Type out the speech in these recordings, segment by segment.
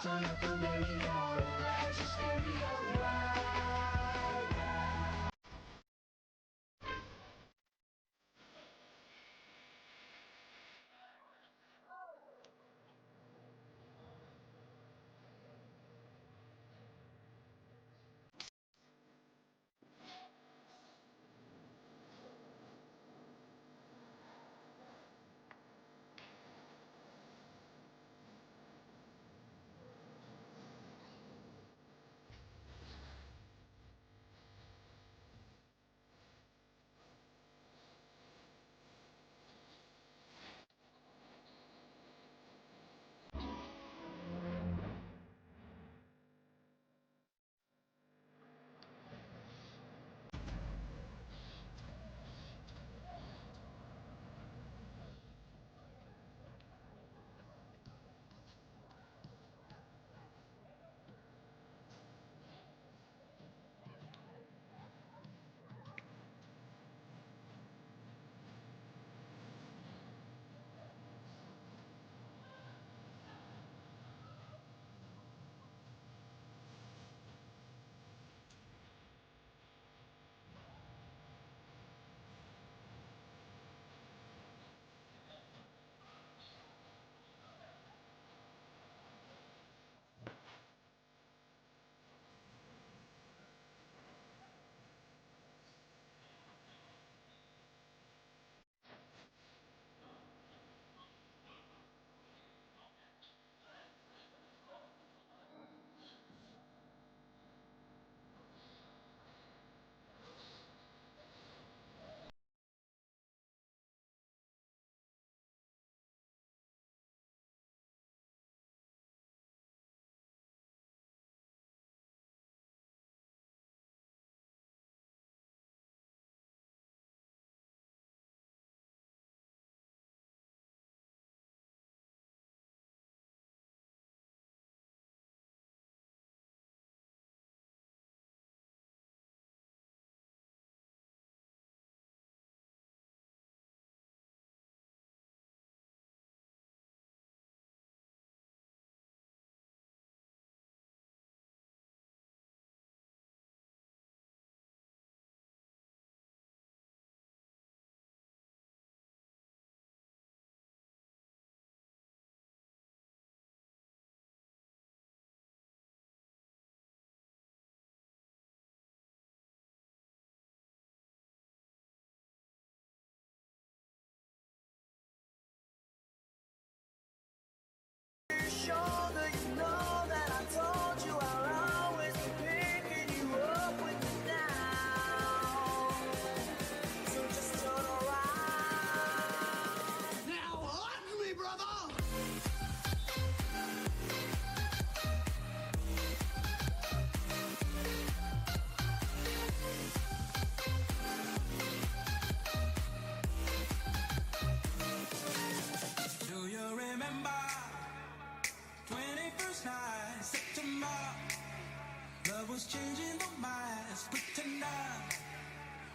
Turn up the radio, let your stereo right now. Sure that you know that I told you I'll always be picking you up with me now. So just turn around. Now hug me, brother! Do you remember 21st night, September? Love was changing the minds, pretender,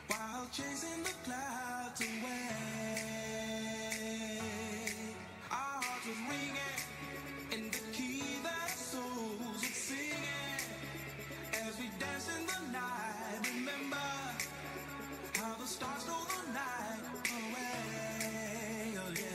while chasing the clouds away. Our hearts was ringing in the key that our souls were singing as we danced in the night. Remember how the stars stole the night away. Oh yeah.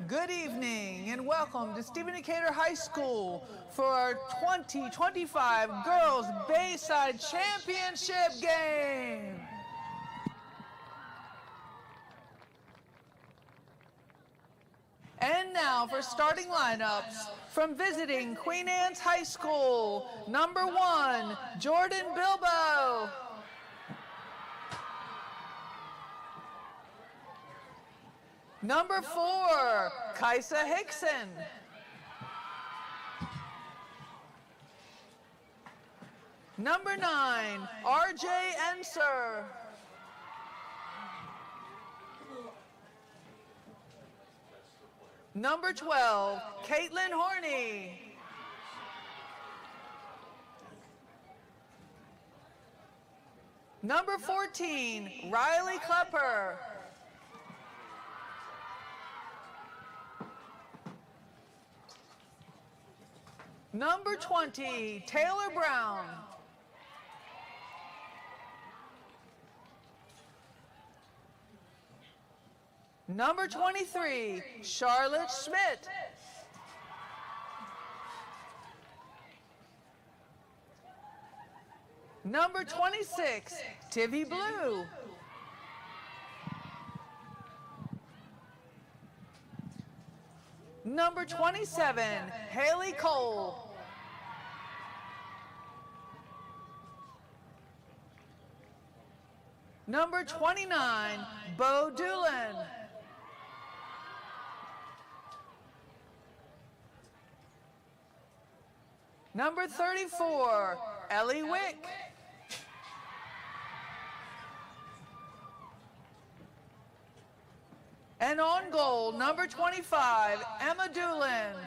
Good evening and welcome to Stephen Decatur High School for our 2025 Girls Bayside Championship game. And now for starting lineups from visiting Queen Anne's High School, number 1, Jordan Bilbo. Number 4, Kaisa Hickson. Number 9, RJ Enser. Number 12, Caitlin Horney. Number 14, Riley Klepper. Number 20, Taylor Brown. Number 23, Charlotte Schmidt. Number 26, Tivy Blue. Number 27, Haley Cole. Number 29, Bo Doolin. Number 34, Ellie Wick. And on goal, number 25, Emma Doolin.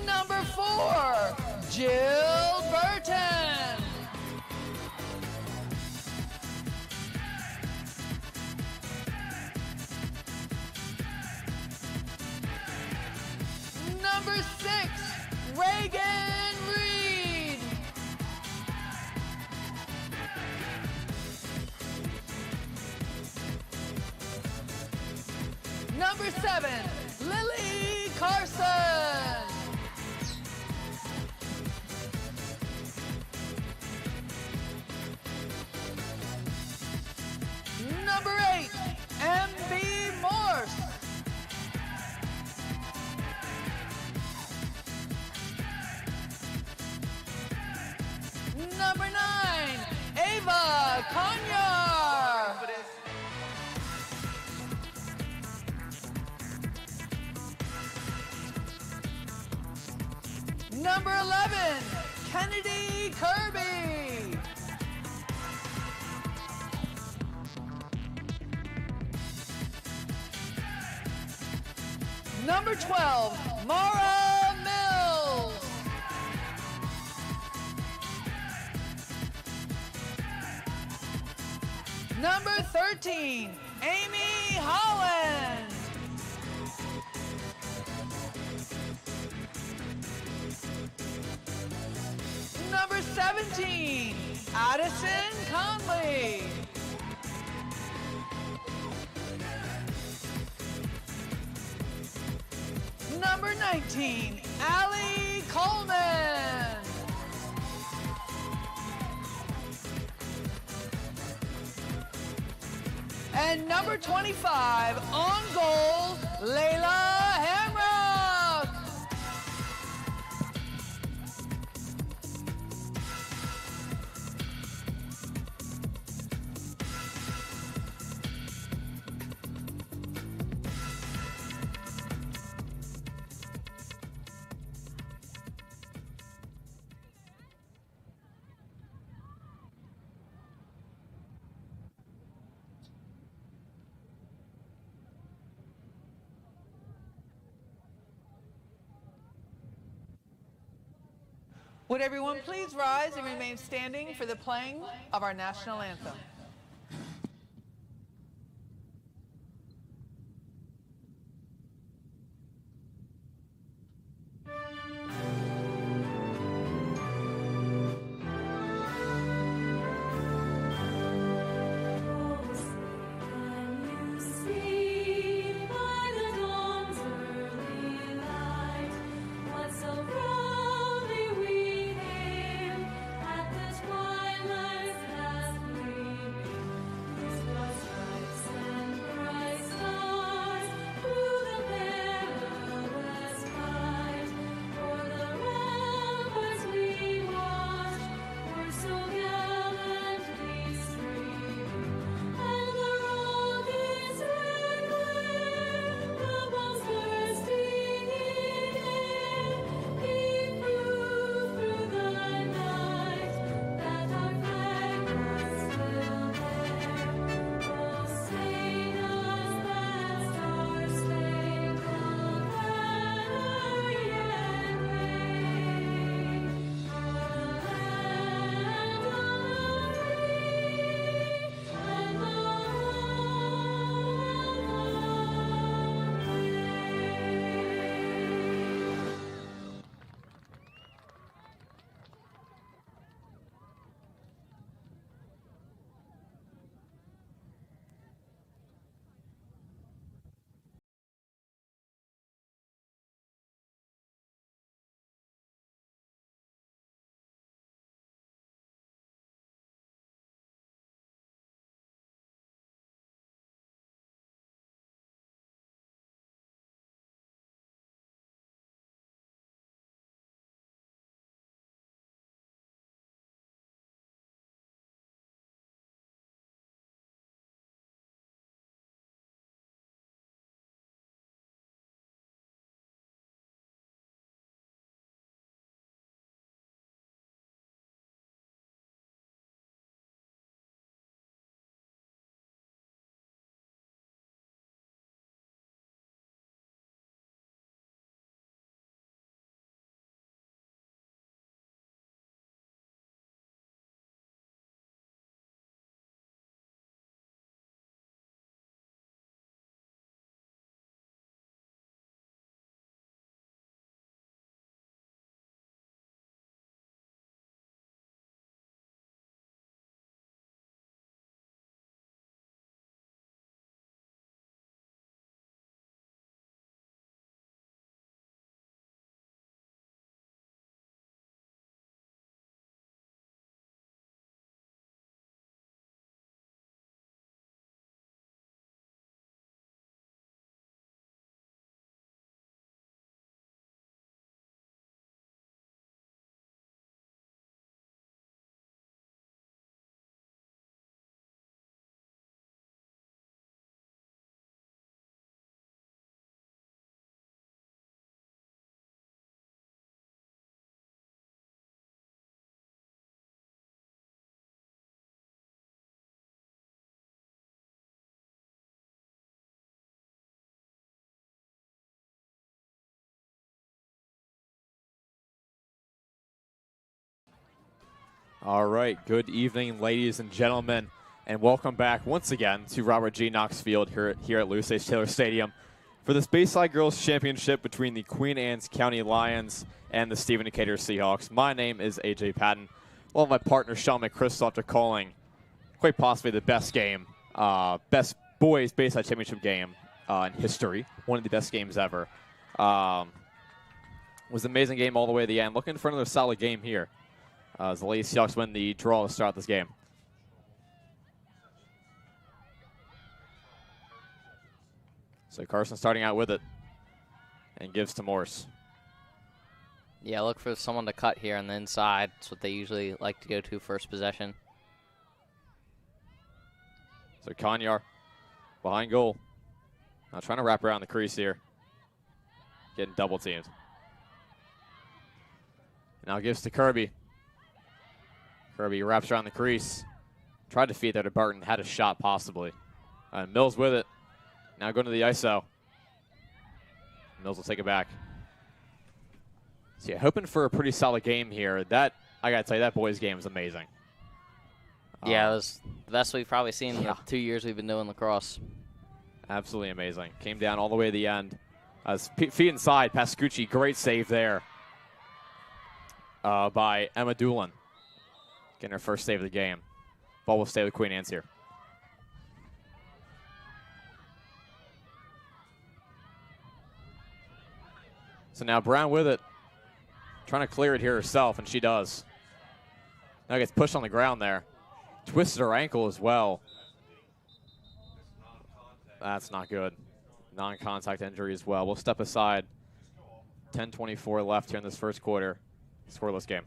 Number 4, Jill Burton. Number 6, Reagan Reed. Number 7, Lily Carson. Number 8, M.B. Morse. Number 9, Ava Conyar. Number 11, Kennedy Kirby. Number 12, Mara Mills. Number 13, Amy Holland. Number 17, Addison Conley. Number 19, Allie Coleman. And number 25, on goal, Layla Hamrock. Would everyone please rise and remain standing for the playing of our national anthem? All right, good evening, ladies and gentlemen, and welcome back once again to Robert G. Knox Field here at Louis H. Taylor Stadium for this Bayside Girls Championship between the Queen Anne's County Lions and the Stephen Decatur Seahawks. My name is AJ Patton. Along with my partner Sean McChrystal after calling quite possibly the best game, best boys Bayside Championship game in history, one of the best games ever. Was an amazing game all the way to the end. Looking for another solid game here. As the Lady Seahawks win the draw to start this game. So Carson starting out with it and gives to Morse. Yeah, look for someone to cut here on the inside. That's what they usually like to go to first possession. So Kanyar behind goal. Now trying to wrap around the crease here. Getting double teamed. Now gives to Kirby. Kirby wraps around the crease. Tried to feed there to Barton. Had a shot possibly. Mills with it. Now going to the ISO. Mills will take it back. So yeah, hoping for a pretty solid game here. That, I got to tell you, that boys' game is amazing. Yeah, it was the best we've probably seen in Yeah. the 2 years we've been doing lacrosse. Absolutely amazing. Came down all the way to the end. Feet inside, Pascucci, great save there by Emma Doolin. Getting her first save of the game. Ball will stay with Queen Anne's here. So now Brown with it. Trying to clear it here herself, and she does. Now gets pushed on the ground there. Twisted her ankle as well. That's not good. Non-contact injury as well. We'll step aside. 10:24 left here in this first quarter. Scoreless game.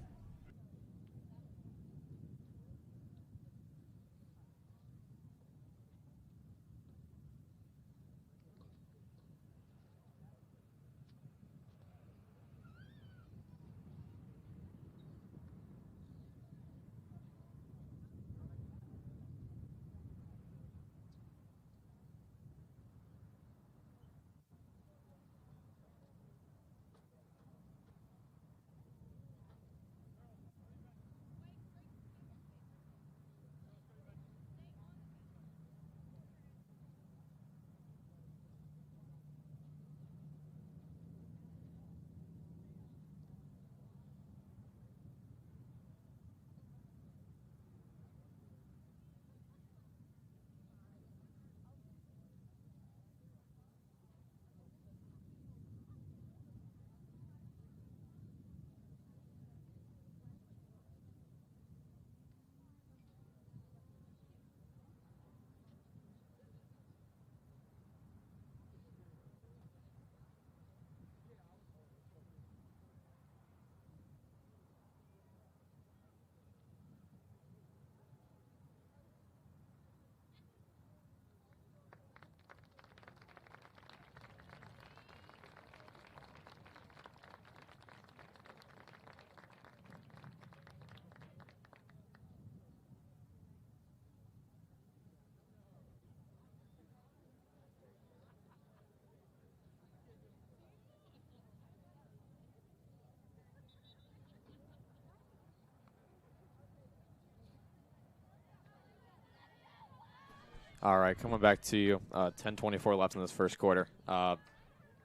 All right, coming back to you. 10:24 left in this first quarter.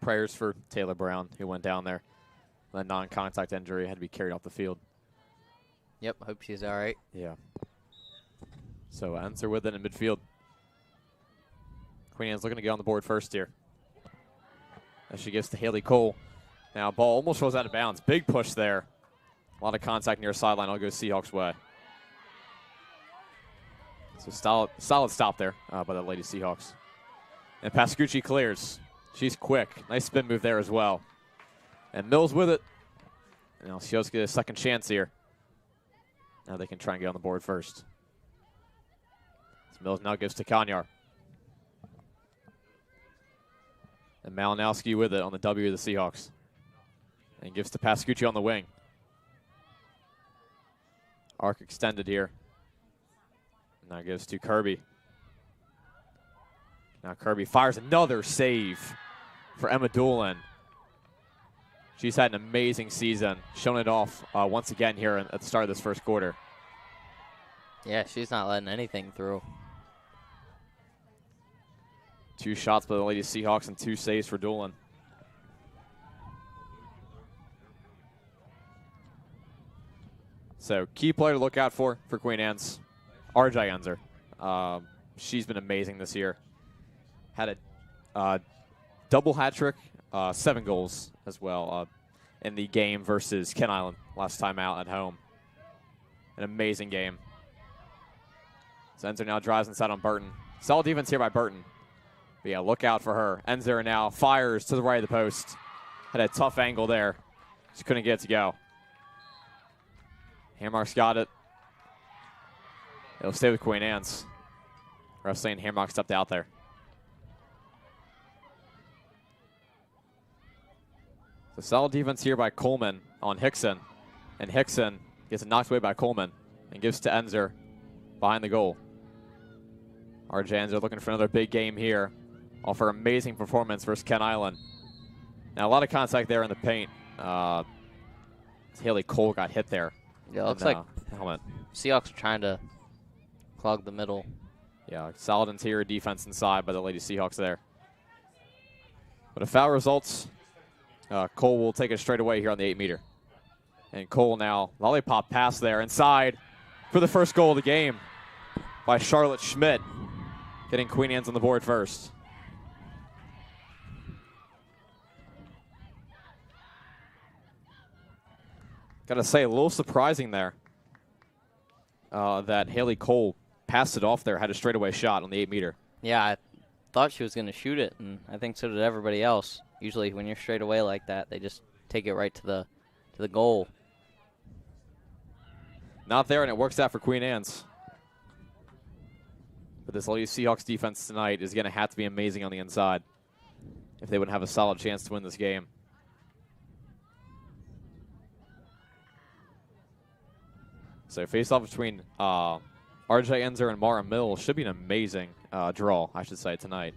Prayers for Taylor Brown, who went down there. That non-contact injury, had to be carried off the field. Yep, hope she's all right. Yeah. So Enser with it in midfield. Queen Anne's looking to get on the board first here. As she gives to Haley Cole. Now ball almost rolls out of bounds. Big push there. A lot of contact near sideline. I'll go Seahawks way. So solid stop there by the Lady Seahawks. And Pascucci clears. She's quick. Nice spin move there as well. And Mills with it. Now Seahawks get a second chance here. Now they can try and get on the board first. So Mills now gives to Kanyar. And Malinowski with it on the W of the Seahawks. And gives to Pascucci on the wing. Arc extended here. Now gives to Kirby. Now Kirby fires another save for Emma Doolin. She's had an amazing season, showing it off once again here at the start of this first quarter. Yeah, she's not letting anything through. 2 shots by the Lady Seahawks and 2 saves for Doolin. So key player to look out for Queen Anne's, RJ Enser. She's been amazing this year. Had a double hat trick, 7 goals as well in the game versus Kent Island last time out at home. An amazing game. So Enser now drives inside on Burton. Solid defense here by Burton. But yeah, look out for her. Enser now fires to the right of the post. Had a tough angle there. Just couldn't get it to go. Hammark's got it. It'll stay with Queen Anne's. Ref saying Hammark stepped out there. So solid defense here by Coleman on Hickson. And Hickson gets it knocked away by Coleman and gives to Enser behind the goal. RJ Enser looking for another big game here. Off her amazing performance versus Kent Island. Now a lot of contact there in the paint. Haley Cole got hit there. Yeah, it looks like helmet. Seahawks are trying to clog the middle. Yeah, solid interior defense inside by the Lady Seahawks there. But if foul results, Cole will take it straight away here on the 8-meter. And Cole now, lollipop pass there inside for the first goal of the game by Charlotte Schmidt, getting Queen Anne's on the board first. Gotta say, a little surprising there that Haley Cole passed it off there, had a straightaway shot on the 8-meter. Yeah, I thought she was going to shoot it, and I think so did everybody else. Usually when you're straight away like that, they just take it right to the goal. Not there, and it works out for Queen Anne's. But this Lady Seahawks defense tonight is going to have to be amazing on the inside if they would have a solid chance to win this game. So face-off between RJ Enzer and Mara Mills should be an amazing draw, I should say, tonight.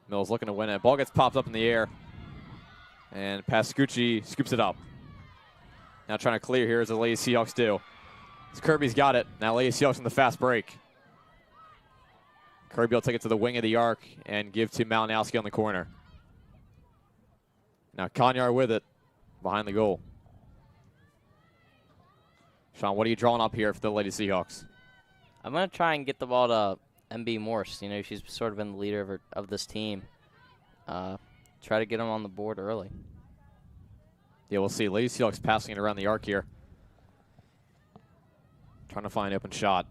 Mills looking to win it. Ball gets popped up in the air. And Pascucci scoops it up. Now trying to clear here as the Lady Seahawks do. As Kirby's got it. Now Lady Seahawks in the fast break. Kirby will take it to the wing of the arc and give to Malinowski on the corner. Now Konyar with it behind the goal. Sean, what are you drawing up here for the Lady Seahawks? I'm going to try and get the ball to MB Morse. You know, she's sort of been the leader of this team. Try to get them on the board early. Yeah, we'll see. Lady Seahawks passing it around the arc here. Trying to find an open shot.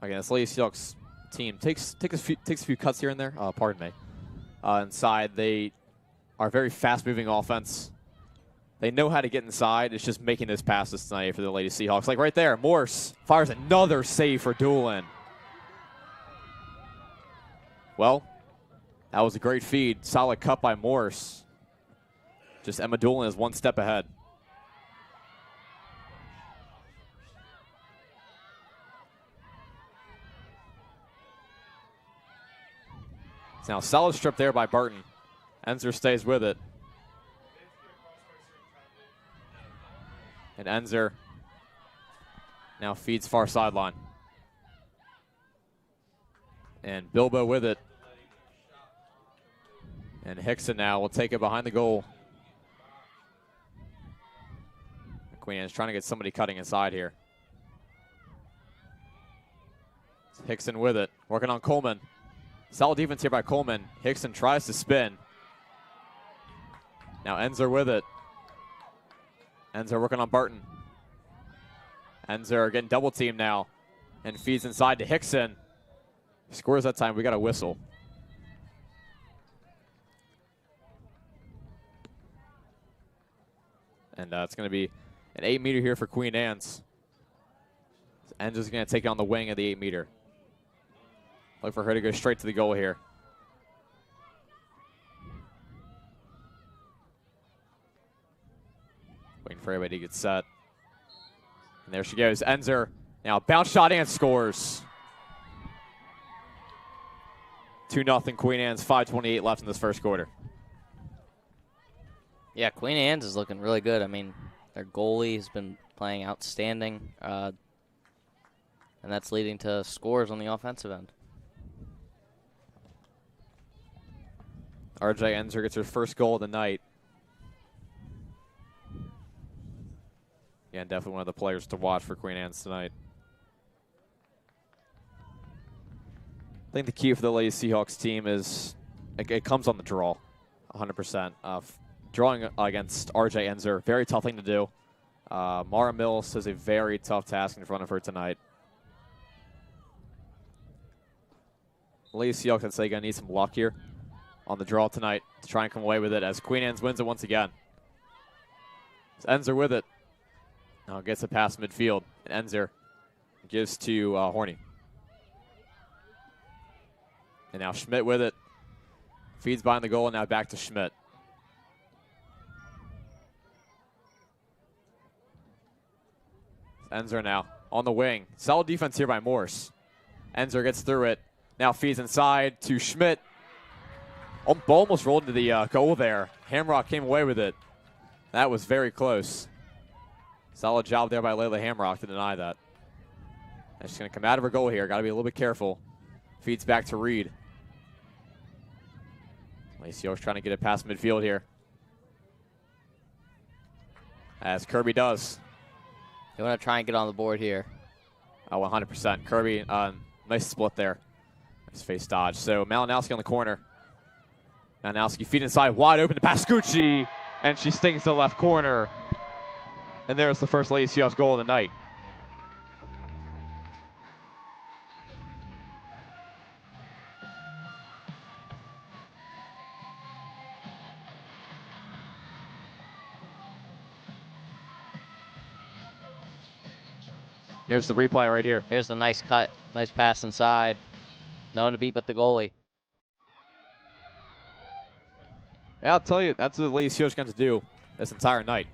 Again, this Lady Seahawks team takes a few cuts here and there. Pardon me. Inside, they are very fast-moving offense. They know how to get inside. It's just making those passes tonight for the Lady Seahawks. Like right there, Morse fires another save for Doolin. Well, that was a great feed. Solid cut by Morse. Just Emma Doolin is one step ahead. It's now a solid strip there by Barton. Enzer stays with it. And Enzer now feeds far sideline. And Bilbo with it. And Hickson now will take it behind the goal. Queen Anne's trying to get somebody cutting inside here. Hickson with it, working on Coleman. Solid defense here by Coleman. Hickson tries to spin. Now Enzer with it. Enzer working on Barton. Enzer getting double teamed now and feeds inside to Hickson. Scores that time. We got a whistle. And it's going to be an 8-meter here for Queen Anne's. Enzer's going to take it on the wing of the 8-meter. Look for her to go straight to the goal here. Waiting for everybody to get set. And there she goes. Enzer now bounce shot and scores. 2-0 Queen Anne's, 5:28 left in this first quarter. Yeah, Queen Anne's is looking really good. I mean, their goalie has been playing outstanding, and that's leading to scores on the offensive end. RJ Enzer gets her first goal of the night. Yeah, definitely one of the players to watch for Queen Anne's tonight. I think the key for the Lady Seahawks team is it comes on the draw, 100%. Drawing against RJ Enzer, very tough thing to do. Mara Mills has a very tough task in front of her tonight. Lady Seahawks, I'd say, going to need some luck here on the draw tonight to try and come away with it as Queen Anne's wins it once again. Enzer with it. Now gets it past midfield. And Enzer gives to Horney. And now Schmidt with it. Feeds behind the goal, and now back to Schmidt. Enzer now on the wing. Solid defense here by Morse. Enzer gets through it. Now feeds inside to Schmidt. Ball almost rolled into the goal there. Hamrock came away with it. That was very close. Solid job there by Layla Hamrock to deny that. And she's going to come out of her goal here. Got to be a little bit careful. Feeds back to Reed. Lacey Oaks trying to get it past midfield here. As Kirby does. You want to try and get on the board here. Oh, 100%. Kirby, nice split there. Nice face dodge. So Malinowski on the corner. Malinowski feet inside, wide open to Pascucci, and she stings to the left corner. And there's the first Lady Seahawks goal of the night. Here's the replay right here. Here's the nice cut. Nice pass inside. No one to beat but the goalie. Yeah, I'll tell you, that's what the Lady Seahawks going to do this entire night.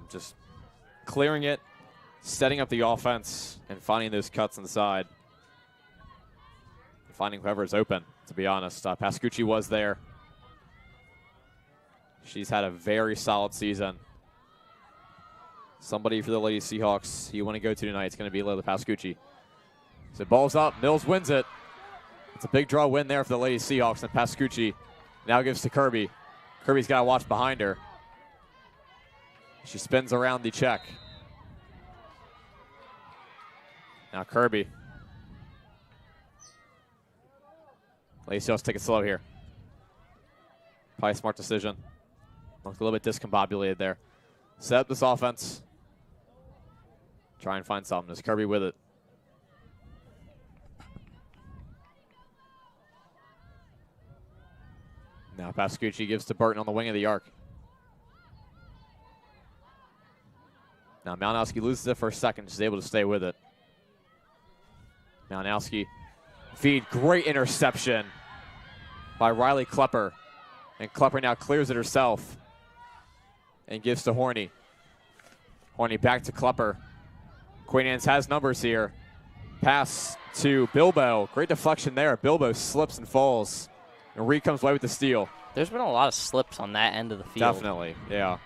Just clearing it, setting up the offense, and finding those cuts inside. Finding whoever's open, to be honest. Pascucci was there. She's had a very solid season. Somebody for the Lady Seahawks you want to go to tonight, it's going to be Layla Pascucci. So ball's up, Mills wins it. It's a big draw win there for the Lady Seahawks, and Pascucci now gives to Kirby. Kirby's got to watch behind her. She spins around the check. Now Kirby. Lady Seahawks take it slow here. Probably a smart decision. Looked a little bit discombobulated there. Set up this offense. Try and find something. Is Kirby with it? Now Pascucci gives to Burton on the wing of the arc. Now Malinowski loses it for a second. She's able to stay with it. Malinowski feed. Great interception by Riley Klepper. And Klepper now clears it herself and gives to Horny. Horny back to Klepper. Queen Anne's has numbers here. Pass to Bilbo. Great deflection there. Bilbo slips and falls. And Reed comes away with the steal. There's been a lot of slips on that end of the field. Definitely, yeah.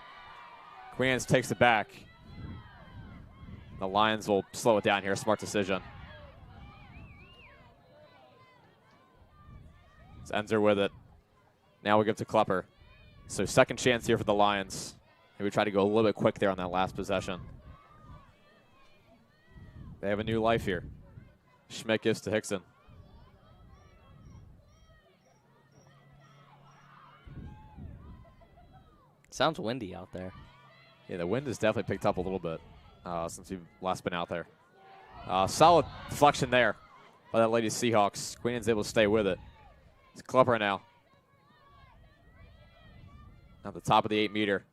Queen Anne's takes it back. The Lions will slow it down here. Smart decision. It's Enzer with it. Now we give to Klepper. So second chance here for the Lions. Maybe we try to go a little bit quick there on that last possession. They have a new life here. Schmidt gives to Hickson. Sounds windy out there. Yeah, the wind has definitely picked up a little bit since we've last been out there. Solid deflection there by that Lady Seahawks. Queen Anne's able to stay with it. It's Klepper now. At the top of the 8-meter.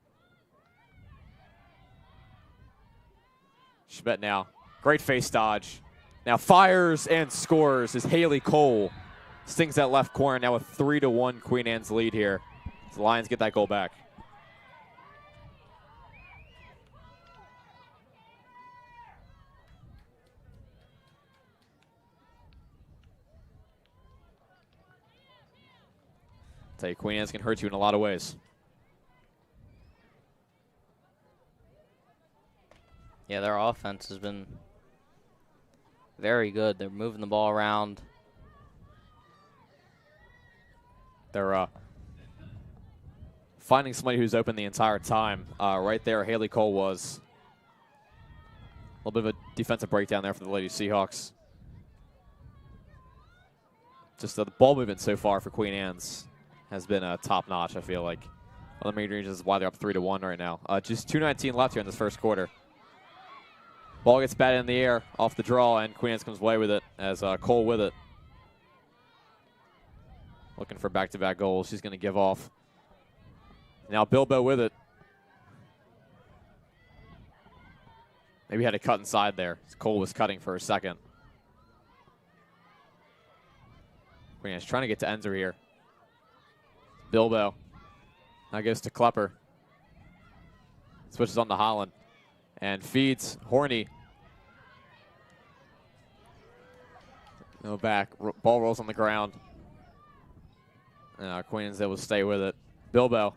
Schmidt now. Great face dodge. Now fires and scores as Haley Cole stings that left corner. Now a 3-1 Queen Anne's lead here. The Lions get that goal back. Tell you, Queen Anne's can hurt you in a lot of ways. Yeah, their offense has been very good. They're moving the ball around. They're finding somebody who's open the entire time. Right there, Haley Cole was. A little bit of a defensive breakdown there for the Lady Seahawks. Just the ball movement so far for Queen Anne's has been top-notch, I feel like. One of the main reasons why they're up 3-1 right now. Just 2:19 left here in this first quarter. Ball gets batted in the air off the draw, and Queen Anne's comes away with it as Cole with it. Looking for back-to-back goals. She's going to give off. Now Bilbo with it. Maybe had a cut inside there. Cole was cutting for a second. Queen Anne's trying to get to Enzer here. Bilbo. Now goes to Klepper. Switches on to Holland. And feeds Horny. No back. Ball rolls on the ground. Queen Anne's able to stay with it. Bilbo.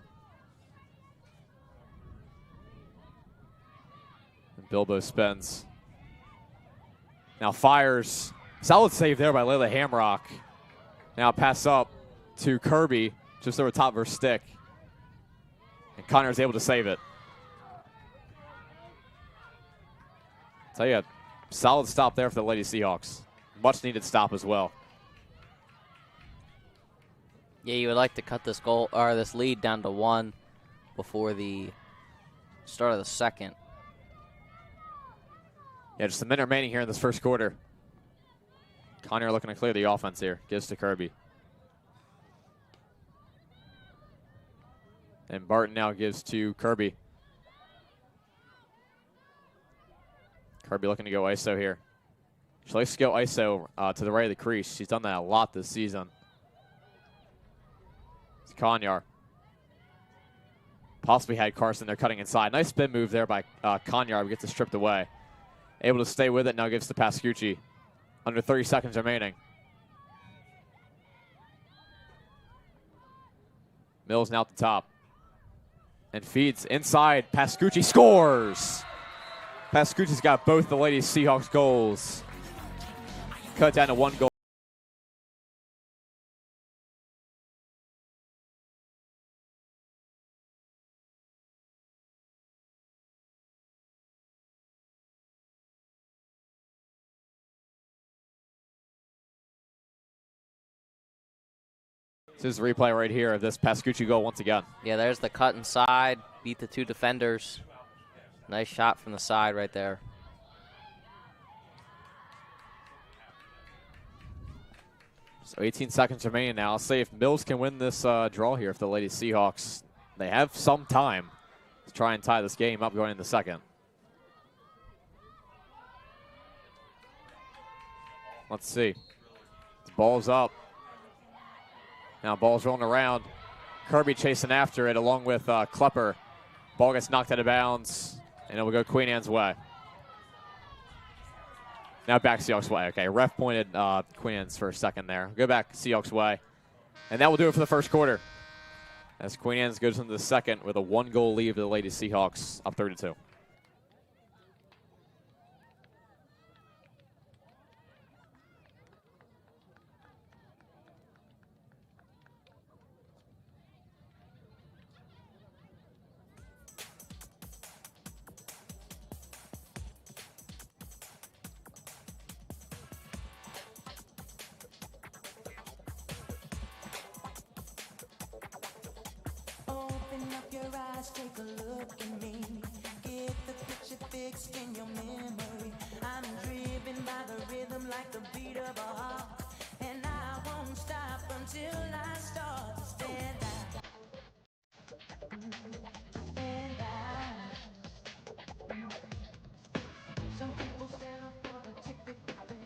And Bilbo spins. Now fires. Solid save there by Layla Hamrock. Now pass up to Kirby, just over top of her stick. And Connor's able to save it. Tell you, solid stop there for the Lady Seahawks. Much needed stop as well. Yeah, you would like to cut this goal or this lead down to 1 before the start of the second. Yeah, just a minute remaining here in this first quarter. Connor looking to clear the offense here. Gives to Kirby. And Barton now gives to Kirby. Kirby looking to go ISO here. She likes to go ISO to the right of the crease. She's done that a lot this season. It's Konyar. Possibly had Carson there cutting inside. Nice spin move there by Konyar, but gets it stripped away. Able to stay with it, now gives to Pascucci. Under 30 seconds remaining. Mills now at the top. And feeds inside. Pascucci scores! Pascucci's got both the Lady Seahawks goals. Cut down to 1 goal. This is the replay right here of this Pascucci goal once again. Yeah, there's the cut inside, beat the 2 defenders. Nice shot from the side right there. So 18 seconds remaining now. I'll say if Mills can win this draw here for the Lady Seahawks, they have some time to try and tie this game up going in the second. Let's see. The ball's up. Now ball's rolling around. Kirby chasing after it along with Klepper. Ball gets knocked out of bounds, and it will go Queen Anne's way. Now back Seahawks way. Okay, ref pointed Queen Anne's for a second there. Go back Seahawks way. And that will do it for the first quarter. As Queen Anne's goes into the second with a 1-goal lead to the Lady Seahawks, up 32. Take a look at me. Get the picture fixed in your memory. I'm driven by the rhythm like the beat of a heart. And I won't stop until I start to stand out. Stand out. Some people stand up for the typical thing.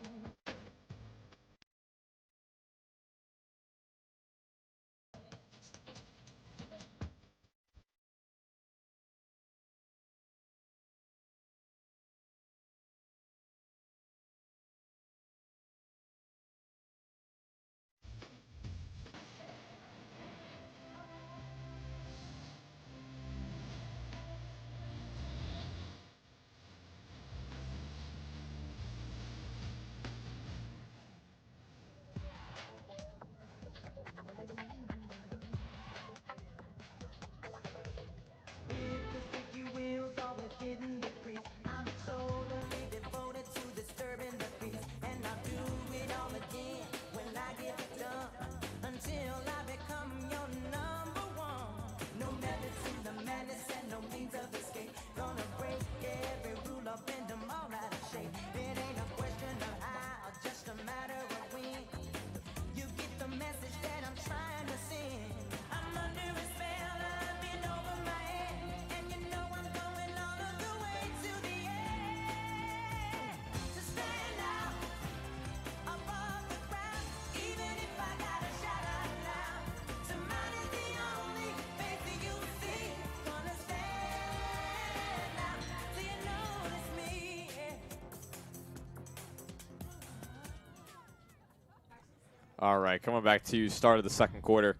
All right, coming back to start of the second quarter.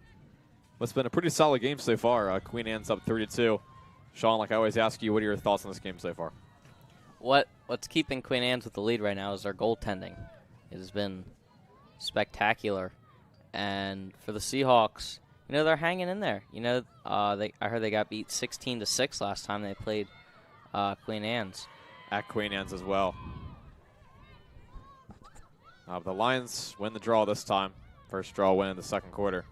What's been a pretty solid game so far. Queen Anne's up 3-2. Sean, like I always ask you, what are your thoughts on this game so far? What's keeping Queen Anne's with the lead right now is their goaltending. It has been spectacular. And for the Seahawks, you know, they're hanging in there. You know, I heard they got beat 16-6 last time they played Queen Anne's. At Queen Anne's as well. The Lions win the draw this time. First draw win in the second quarter.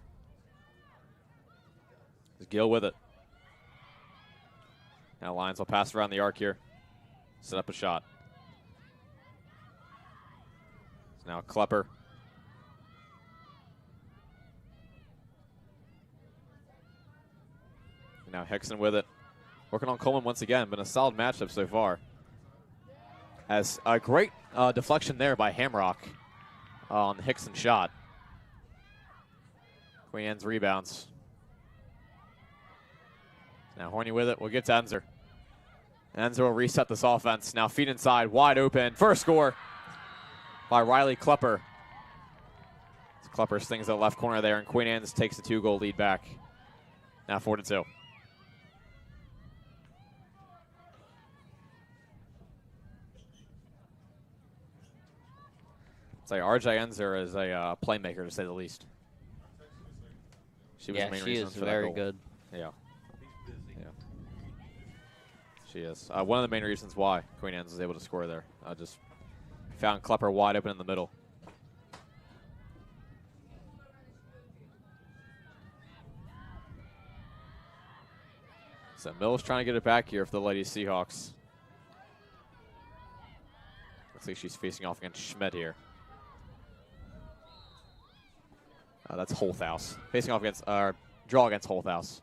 There's Gill with it. Now Lions will pass around the arc here. Set up a shot. It's now Klepper. Now Hickson with it. Working on Coleman once again. Been a solid matchup so far. As a great deflection there by Hamrock on the Hickson shot. Queen Anne's rebounds. Now Horny with it. We'll get to Enzer. Enzer will reset this offense. Now feet inside, wide open. First score by Riley Klepper. Klepper stings the left corner there, and Queen Anne's takes the 2-goal lead back. Now 4-2. It's like RJ Enzer is a playmaker, to say the least. She was the main reason for that very goal. good. Yeah. She is. One of the main reasons why Queen Anne's was able to score there. Just found Klepper wide open in the middle. So Mills trying to get it back here for the Lady Seahawks. Looks like she's facing off against Schmidt here. That's Holthaus. Facing off against, draw against Holthaus.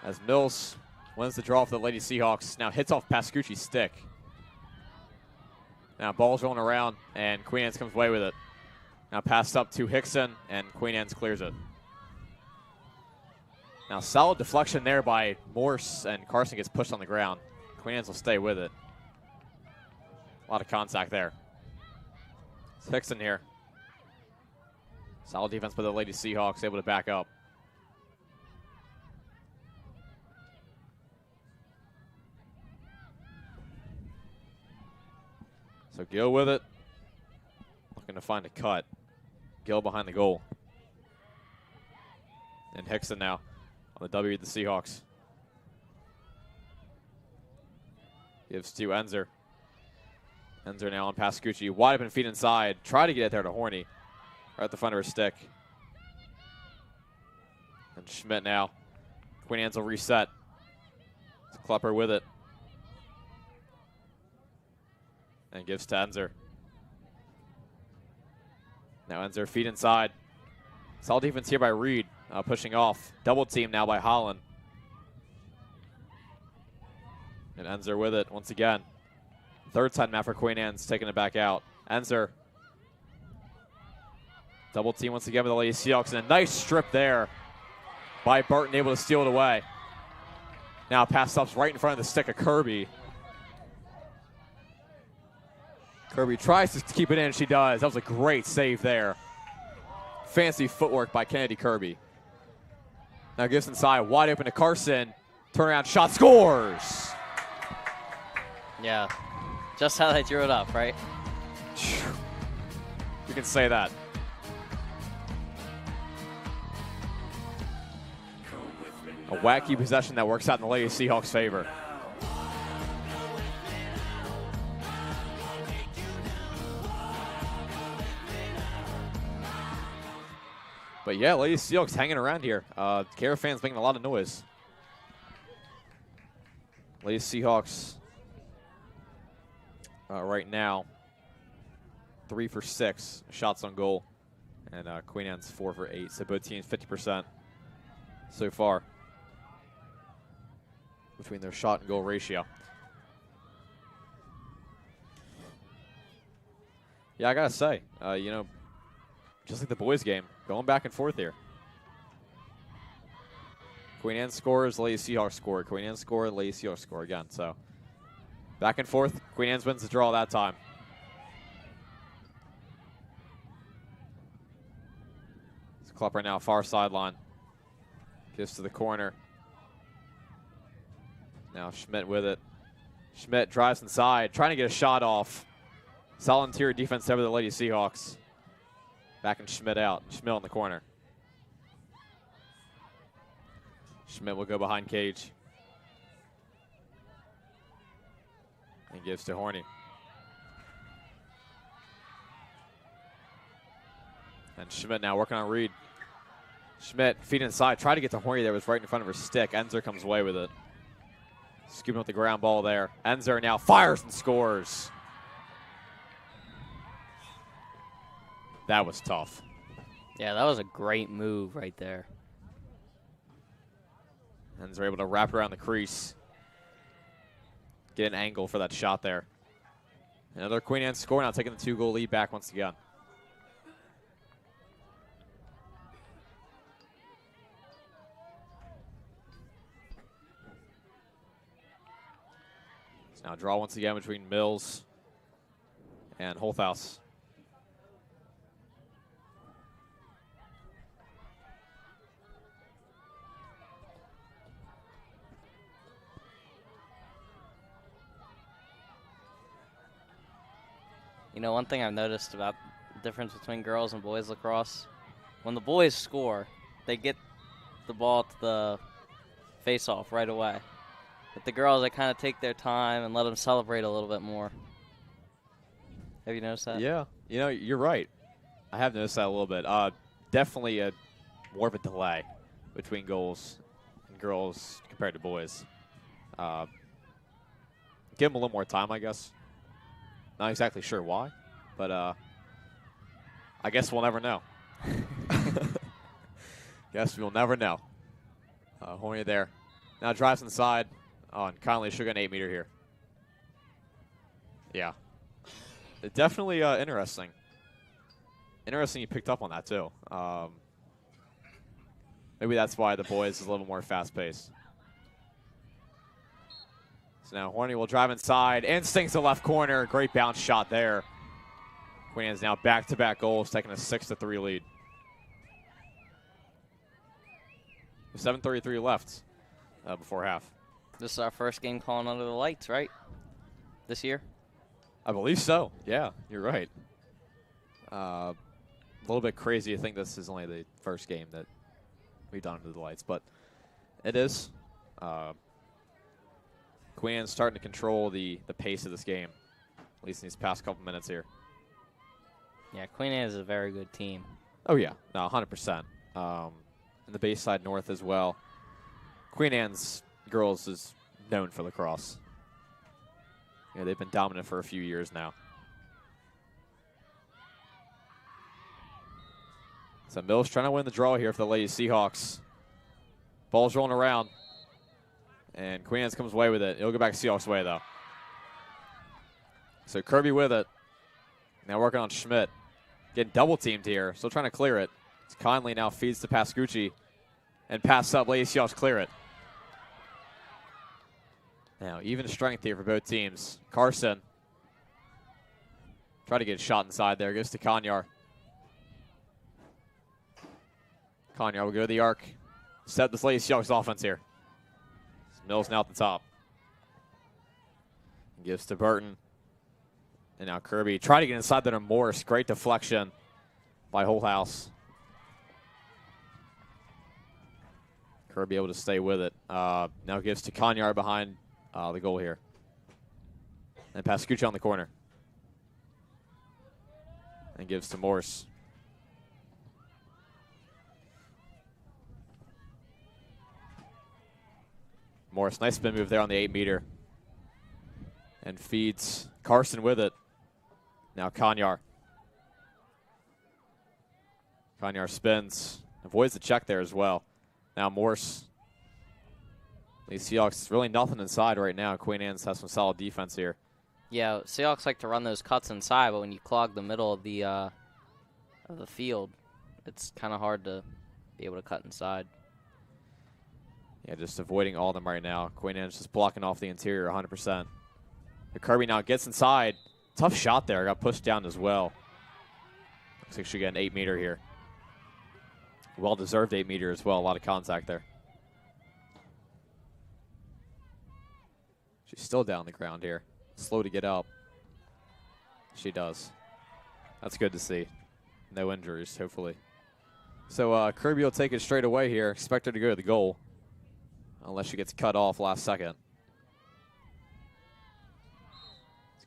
As Mills wins the draw for the Lady Seahawks. Now hits off Pascucci's stick. Now ball's rolling around, and Queen Anne's comes away with it. Now passed up to Hickson, and Queen Anne's clears it. Now solid deflection there by Morse, and Carson gets pushed on the ground. Queen Anne's will stay with it. A lot of contact there. It's Hickson here. Solid defense by the Lady Seahawks, able to back up. So Gill with it. Looking to find a cut. Gill behind the goal. And Hickson now on the W of the Seahawks. Gives to Enzer. Enzer now on Pascucci. Wide open feet inside. Try to get it there to Horny. Right at the front of her stick. And Schmidt now. Queen Anne's will reset. It's Klepper with it. And gives to Enzer. Now Enzer feet inside. Solid defense here by Reed. Pushing off. Double team now by Holland. And Enzer with it once again. Third time now for Queen Anne's, taking it back out. Enzer. Double team once again with the Lady Seahawks. And a nice strip there by Burton, able to steal it away. Now pass ups right in front of the stick of Kirby. Kirby tries to keep it in, she does. That was a great save there. Fancy footwork by Kennedy Kirby. Now gives inside, wide open to Carson. Turnaround shot, scores! Yeah, just how they drew it up, right? You can say that. A wacky possession that works out in the Lady Seahawks' favor. But yeah, Lady Seahawks hanging around here. Caravan's making a lot of noise. Lady Seahawks right now 3 for 6 shots on goal, and Queen Anne's 4 for 8. So both teams 50% so far between their shot and goal ratio. Yeah, I gotta say, you know, just like the boys' game, going back and forth here. Queen Anne scores, Lady Seahawks score. Queen Anne score, Lady Seahawks score again. So back and forth. Queen Anne's wins the draw that time. Klepper now far sideline. Gives to the corner. Now Schmidt with it. Schmidt drives inside, trying to get a shot off. Solid interior defense over the Lady Seahawks. Backing Schmidt out. Schmidt on the corner. Schmidt will go behind cage. And gives to Horny. And Schmidt now working on Reed. Schmidt feet inside, try to get to Horny there, was right in front of her stick. Enzer comes away with it. Scooping up the ground ball there. Enzer now fires and scores. That was tough. Yeah, that was a great move right there. Enzer able to wrap around the crease. Get an angle for that shot there. Another Queen Anne score now, taking the 2-goal lead back once again. It's now a draw once again between Mills and Holthaus. You know, one thing I've noticed about the difference between girls and boys lacrosse, when the boys score, they get the ball to the face-off right away. But the girls, they kind of take their time and let them celebrate a little bit more. Have you noticed that? Yeah, you know, you're right. I have noticed that a little bit. Definitely more of a delay between goals and girls compared to boys. Give them a little more time, I guess. Not exactly sure why, but I guess we'll never know. Guess we'll never know. Horny there. Now drives inside. Oh, and Conley should get an 8-meter here. Yeah. Definitely interesting. Interesting you picked up on that, too. Maybe that's why the boys is a little more fast-paced. So now Horny will drive inside and stings the left corner. Great bounce shot there. Queen Anne's now back-to-back goals, taking a 6-3 lead. 7:33 left before half. This is our first game calling under the lights, right? This year? I believe so. Yeah, you're right. A little bit crazy. I think this is only the first game that we've done under the lights, but it is. Queen Anne's starting to control the pace of this game, at least in these past couple minutes here. Yeah, Queen Anne is a very good team. Oh, yeah. No, 100%. In the Bayside North as well. Queen Anne's girls is known for lacrosse. Yeah, they've been dominant for a few years now. So Mills trying to win the draw here for the Lady Seahawks. Ball's rolling around. And Queen Anne's comes away with it. It'll go back Seahawks' way, though. So Kirby with it. Now working on Schmidt. Getting double-teamed here. Still trying to clear it. Conley now feeds to Pascucci. And pass up. Lady Seahawks clear it. Now, even strength here for both teams. Carson. Try to get a shot inside there. Goes to Konyar. Konyar will go to the arc. Set this Lady Seahawks offense here. Mills now at the top. Gives to Burton. And now Kirby. Try to get inside there to Morse. Great deflection by Holthaus. Kirby able to stay with it. Now gives to Konyar behind the goal here. And Pascucci on the corner. And gives to Morse. Morris, nice spin move there on the 8-meter. And feeds Carson with it. Now Konyar. Konyar spins. Avoids the check there as well. Now Morse. These Seahawks, really nothing inside right now. Queen Anne's has some solid defense here. Yeah, Seahawks like to run those cuts inside, but when you clog the middle of the field, it's kind of hard to be able to cut inside. Yeah, just avoiding all of them right now. Queen Anne's just blocking off the interior 100%. Kirby now gets inside. Tough shot there. Got pushed down as well. Looks like she got an 8-meter here. Well-deserved 8-meter as well. A lot of contact there. She's still down the ground here. Slow to get up. She does. That's good to see. No injuries, hopefully. So Kirby will take it straight away here. Expect her to go to the goal. Unless she gets cut off last second.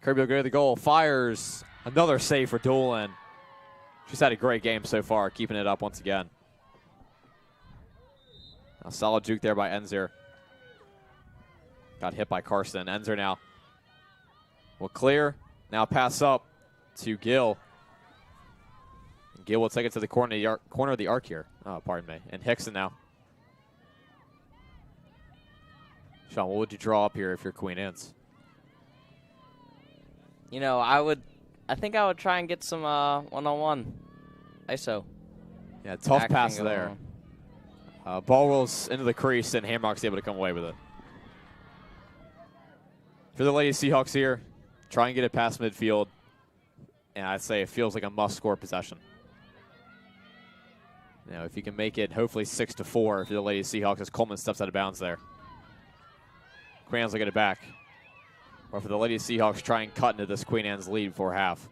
Kirby will go to the goal. Fires. Another save for Dolan. She's had a great game so far, keeping it up once again. A solid juke there by Enzer. Got hit by Carson. Enzer now will clear. Now pass up to Gill. And Gill will take it to the corner of the arc here. Oh, pardon me. And Hickson now. Sean, what would you draw up here if you're Queen Anne's? You know, I think I would try and get some one-on-one ISO. Yeah, tough Action pass going there. on. Ball rolls into the crease, and Hamrock's able to come away with it. For the Lady Seahawks here, try and get it past midfield. And I'd say it feels like a must-score possession. Now, if you can make it, hopefully 6-4 for the Lady Seahawks as Coleman steps out of bounds there. Queen Anne's will get it back. Or for the Lady Seahawks, try and cut into this Queen Anne's lead before half.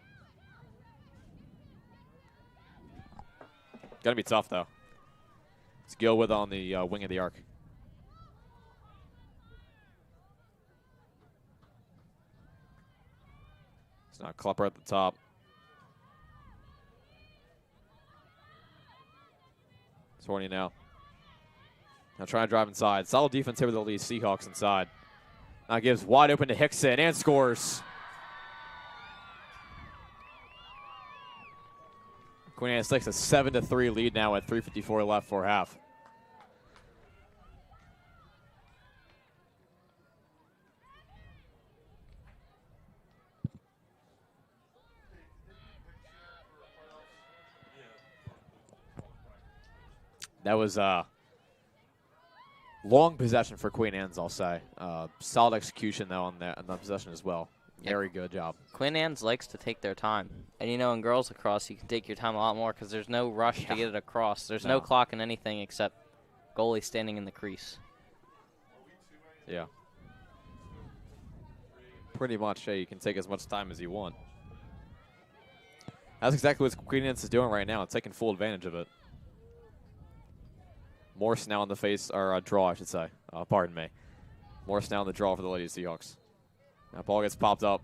Gonna be tough, though. Let's go with on the wing of the arc. It's not Klepper at the top. It's Horny now. Now trying to drive inside. Solid defense here with the lead Seahawks inside. Now gives wide open to Hickson and scores. Queen Anne takes a 7-3 lead now at 3:54 left for half. That was long possession for Queen Anne's, I'll say. Solid execution, though, on that possession as well. Very good job. Queen Anne's likes to take their time. And, you know, in girls lacrosse, you can take your time a lot more because there's no rush to get it across. There's no clock in anything except goalie standing in the crease. Yeah. Pretty much, you can take as much time as you want. That's exactly what Queen Anne's is doing right now. It's taking full advantage of it. Morse now on the face, or draw, I should say. Pardon me. Morse now on the draw for the Lady Seahawks. Now ball gets popped up.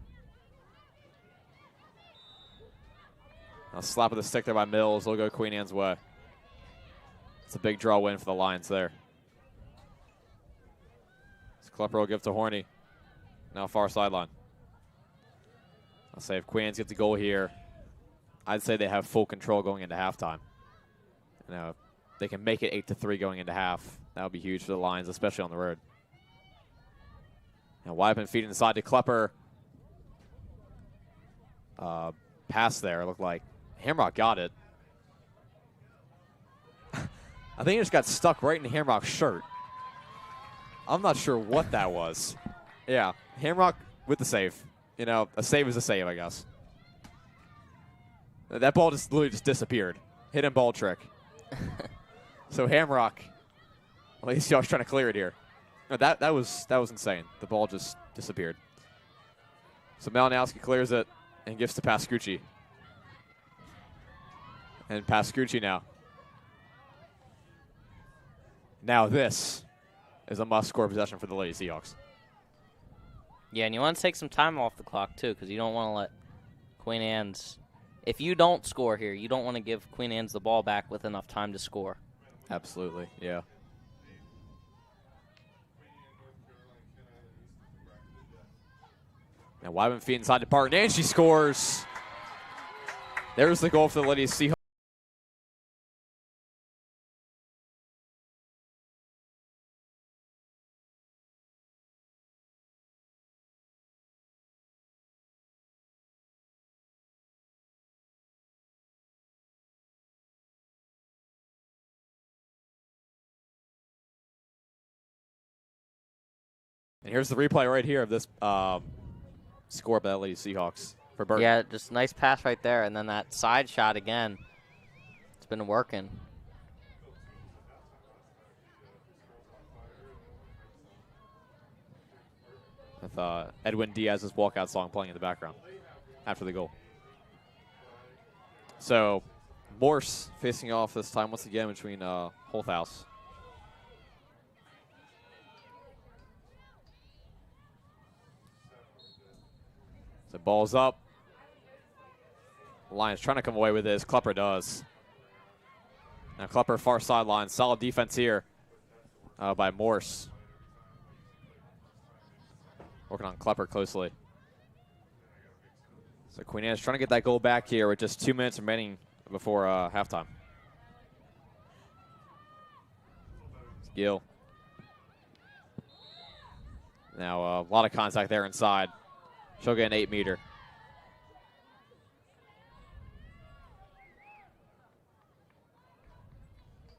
Now slap of the stick there by Mills. It'll go Queen Anne's way. It's a big draw win for the Lions there. Klepper will give to Horny. Now far sideline. I'll say if Queen Anne's gets a goal here, I'd say they have full control going into halftime. You know, if they can make it 8-3 going into half, that would be huge for the Lions, especially on the road. Now Wyman feeding inside to Klepper. Pass there, it looked like. Hamrock got it. I think it just got stuck right in Hamrock's shirt. I'm not sure what that was. Yeah, Hamrock with the save. You know, a save is a save, I guess. That ball just literally just disappeared. Hidden ball trick. So Hamrock, at least y'all trying to clear it here. No, that was insane. The ball just disappeared. So Malinowski clears it and gives to Pascucci. And Pascucci now. Now this is a must-score possession for the Lady Seahawks. Yeah, and you want to take some time off the clock, too, because you don't want to let Queen Anne's... If you don't score here, you don't want to give Queen Anne's the ball back with enough time to score. Absolutely, yeah. Now Wyman feet inside to Barton, and she scores. There's the goal for the Lady Seahawks. And here's the replay right here of this score by the Lady Seahawks for Burton. Yeah, just nice pass right there, and then that side shot again. It's been working. with Edwin Diaz's walkout song playing in the background after the goal. So Morse facing off this time once again between Holthouse. So ball's up. Lions trying to come away with this. Klepper does. Now Klepper far sideline. Solid defense here by Morse. Working on Klepper closely. So Queen Anne's trying to get that goal back here with just 2 minutes remaining before halftime. Gill. Now a lot of contact there inside. She'll get an 8-meter.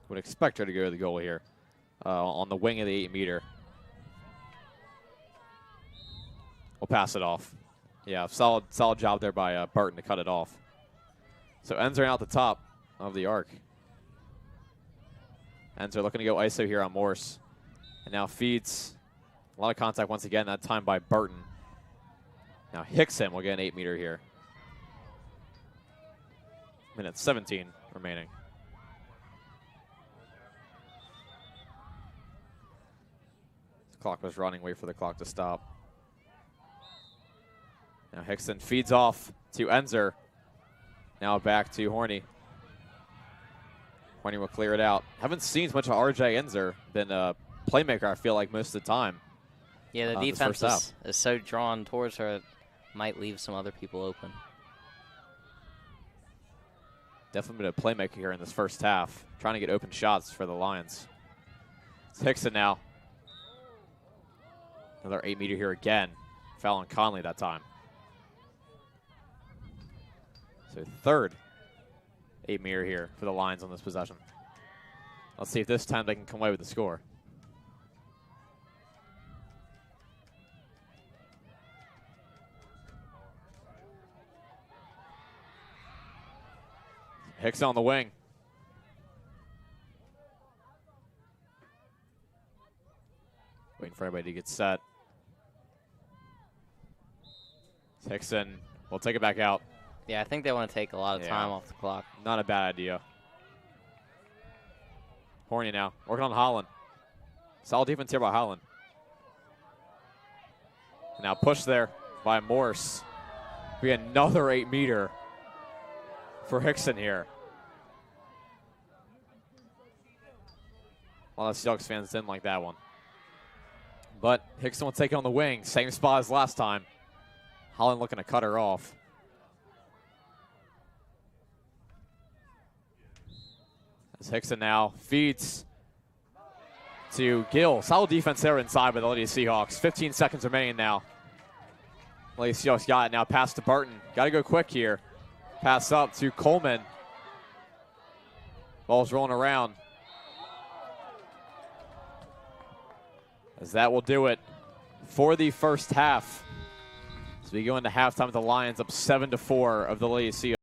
Would expect her to go to the goal here on the wing of the 8-meter. We'll pass it off. Yeah, solid job there by Barton to cut it off. So Enzer out the top of the arc. Enzer looking to go ISO here on Morse. And now feeds. A lot of contact once again, that time by Barton. Now Hickson will get an 8-meter here. Minute 17 remaining. The clock was running, wait for the clock to stop. Now Hickson feeds off to Enzer. Now back to Horny. Horny will clear it out. Haven't seen as much of RJ Enzer. Been a playmaker, I feel like, most of the time. Yeah, the defense is so drawn towards her, it might leave some other people open. Definitely been a playmaker here in this first half. Trying to get open shots for the Lions. It's Hickson now. Another 8-meter here again. Foul on Conley that time. So third 8-meter here for the Lions on this possession. Let's see if this time they can come away with the score. Hickson on the wing. Waiting for everybody to get set. Hickson will take it back out. Yeah, I think they want to take a lot of time off the clock. Not a bad idea. Horny now, working on Holland. Solid defense here by Holland. Now push there by Morse. Be another 8-meter for Hickson here. A lot of Seahawks fans didn't like that one. But Hickson will take it on the wing. Same spot as last time. Holland looking to cut her off. As Hickson now feeds to Gill. Solid defense there inside by the Lady Seahawks. 15 seconds remaining now. Lady Seahawks got it now. Pass to Barton. Got to go quick here. Pass up to Coleman. Ball's rolling around. As that will do it for the first half. As we go into halftime with the Lions up 7-4 of the Lady Seahawks.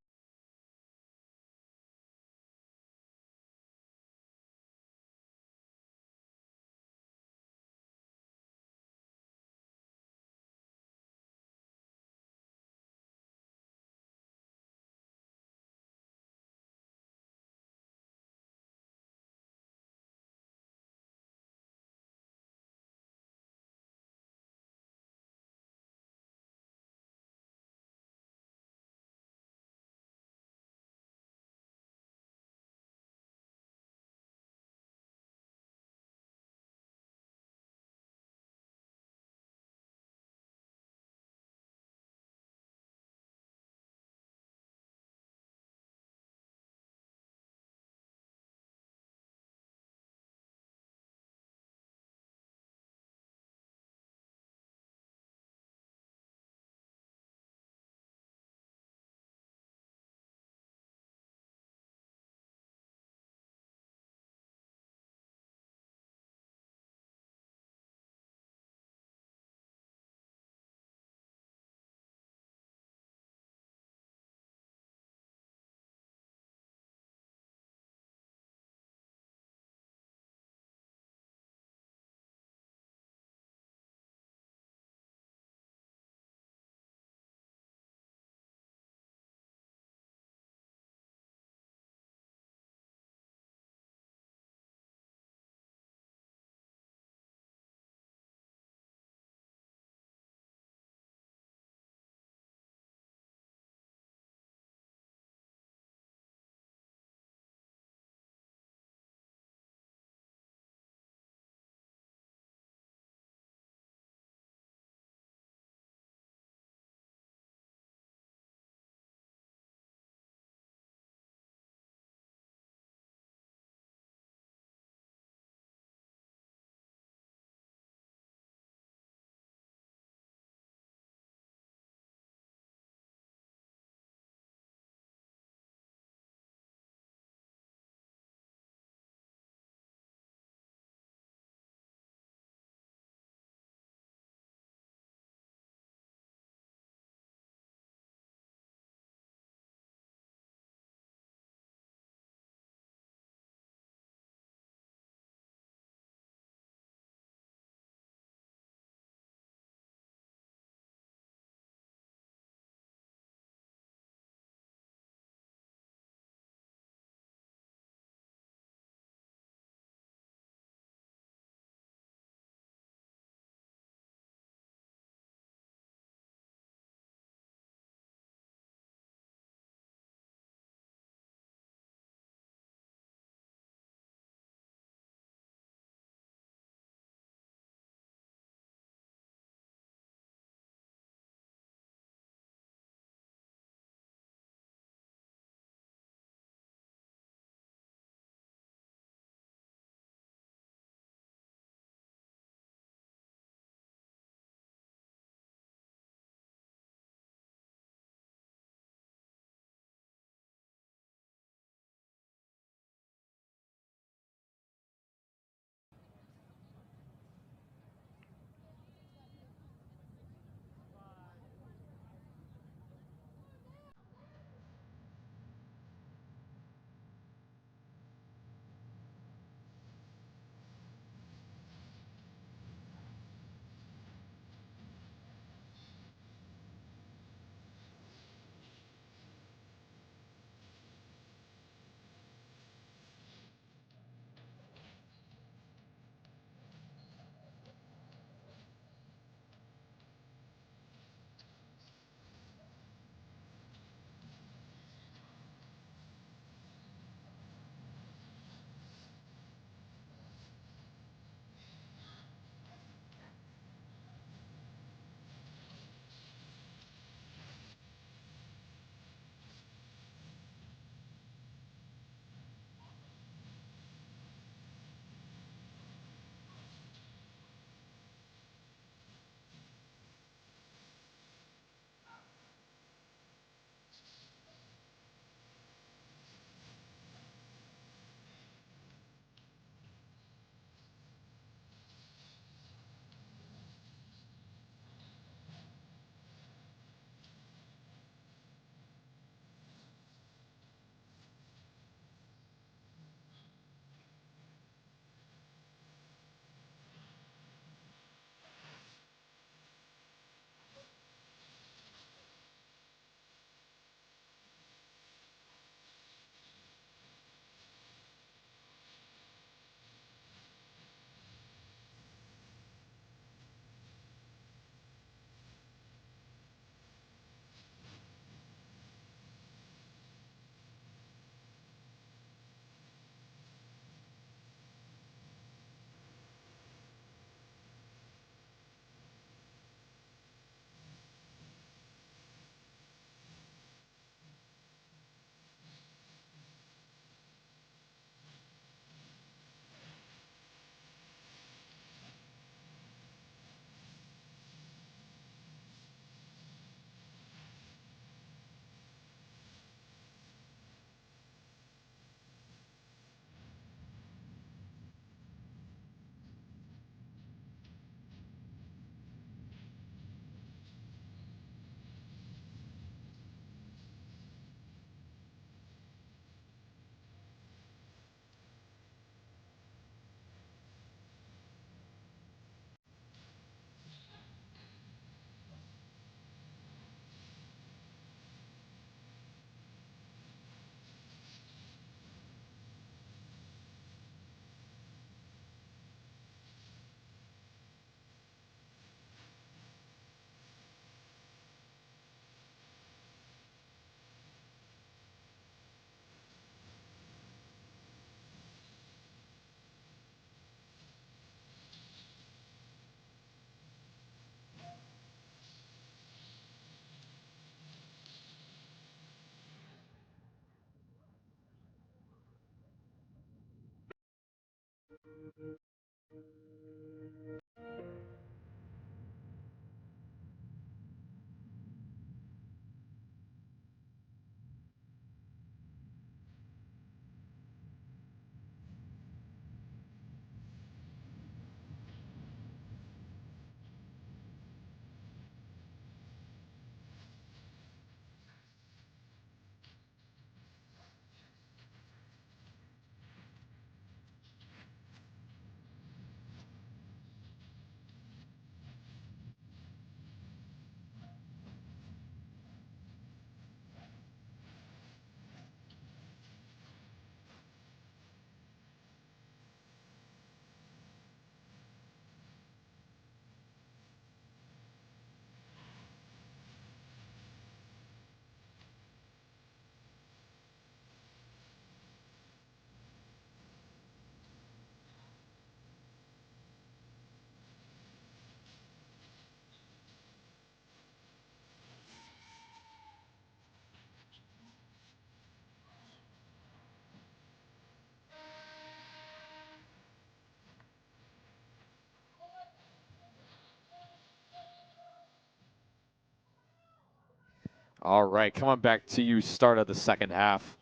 All right, coming back to you, start of the second half.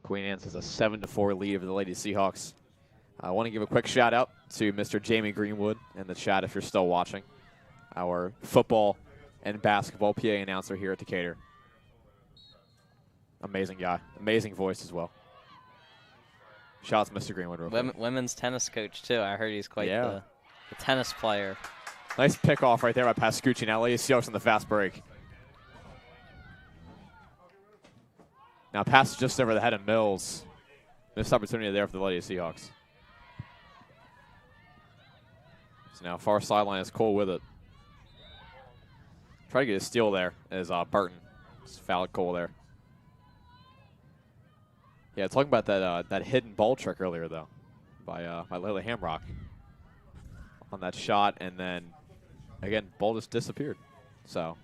Queen Anne's has a 7-4 lead over the Lady Seahawks. I want to give a quick shout out to Mr. Jamie Greenwood in the chat if you're still watching, our football and basketball PA announcer here at Decatur. Amazing guy, amazing voice as well. Shout out to Mr. Greenwood real quick. Women's tennis coach, too. I heard he's quite the tennis player. Nice pick off right there by Pascucci. Now Lady Seahawks on the fast break. Now pass just over the head of Mills. Missed opportunity there for the Lady Seahawks. So now far sideline is Cole with it. Try to get a steal there as Burton. Just fouled Cole there. Yeah, talking about that hidden ball trick earlier though, by Layla Hamrock on that shot, and then again ball just disappeared. So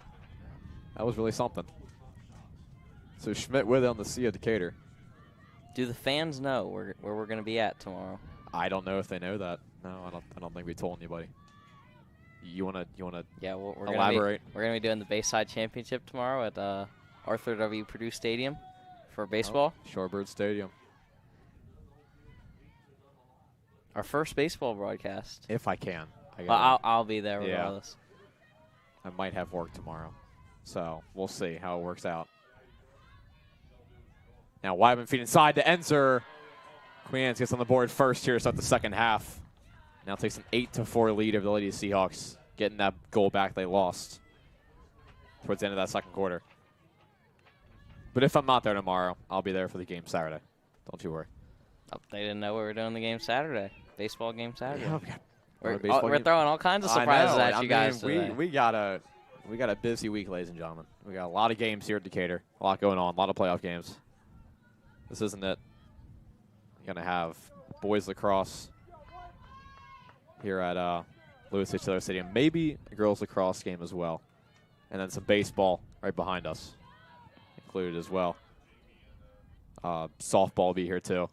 that was really something. So Schmidt with it on the C of Decatur. Do the fans know where we're going to be at tomorrow? I don't know if they know that. No, I don't think we told anybody. You wanna Yeah, we're elaborate? We're gonna be doing the Bayside Championship tomorrow at Arthur W. Purdue Stadium for baseball. Oh, Shorebird Stadium. Our first baseball broadcast. If I can. I'll be there regardless. I might have work tomorrow, so we'll see how it works out. Now Wyman feed inside to Enzer. Queen Anne's gets on the board first here to start the second half. Now takes an 8-4 lead over the Lady Seahawks, getting that goal back they lost towards the end of that second quarter. But if I'm not there tomorrow, I'll be there for the game Saturday. Don't you worry. Oh, they didn't know we were doing the game Saturday. Baseball game Saturday. Yeah, we're throwing all kinds of surprises at you guys today. We got a busy week, ladies and gentlemen. We got a lot of games here at Decatur. A lot going on. A lot of playoff games. This isn't it. You're going to have boys lacrosse here at Lewis H. Taylor Stadium. Maybe a girls lacrosse game as well. And then some baseball right behind us included as well. Softball will be here too.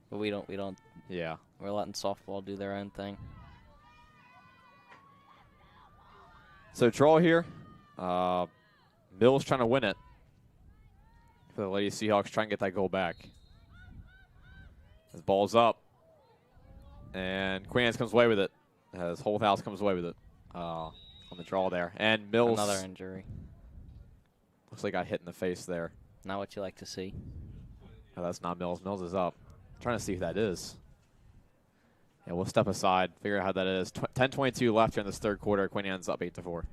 But we don't. Yeah. We're letting softball do their own thing. So draw here. Mills trying to win it. For the Lady Seahawks, try and get that goal back. His ball's up. And Queen Anne's comes away with it. As Holthouse comes away with it on the draw there. And Mills. Another injury. Looks like got hit in the face there. Not what you like to see. No, that's not Mills. Mills is up. I'm trying to see who that is. Yeah, we'll step aside, figure out how that is. 10:22 left here in this third quarter. Queen Anne's up 8-4.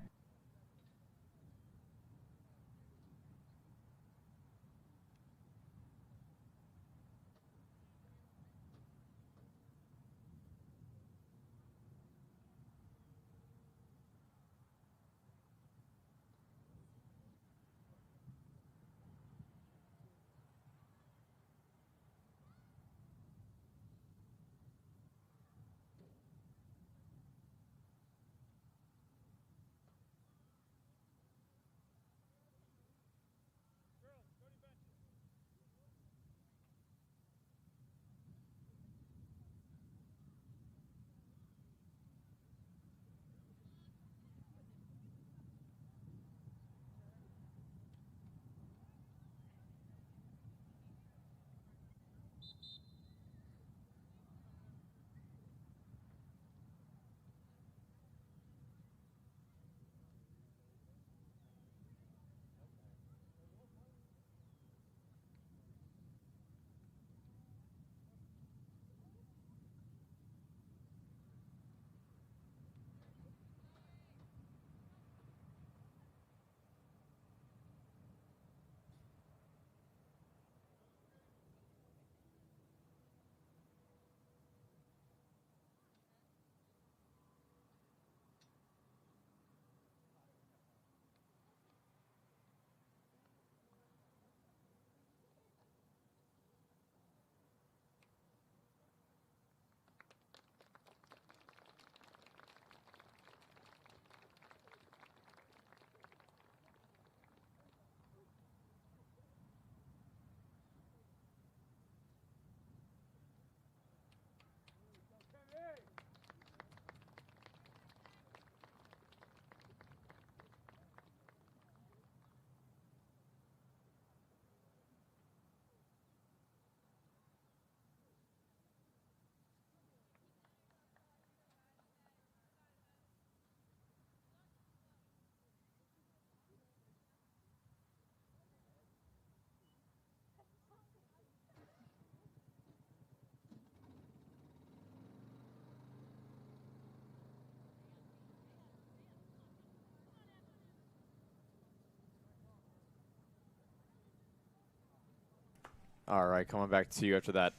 All right, coming back to you after that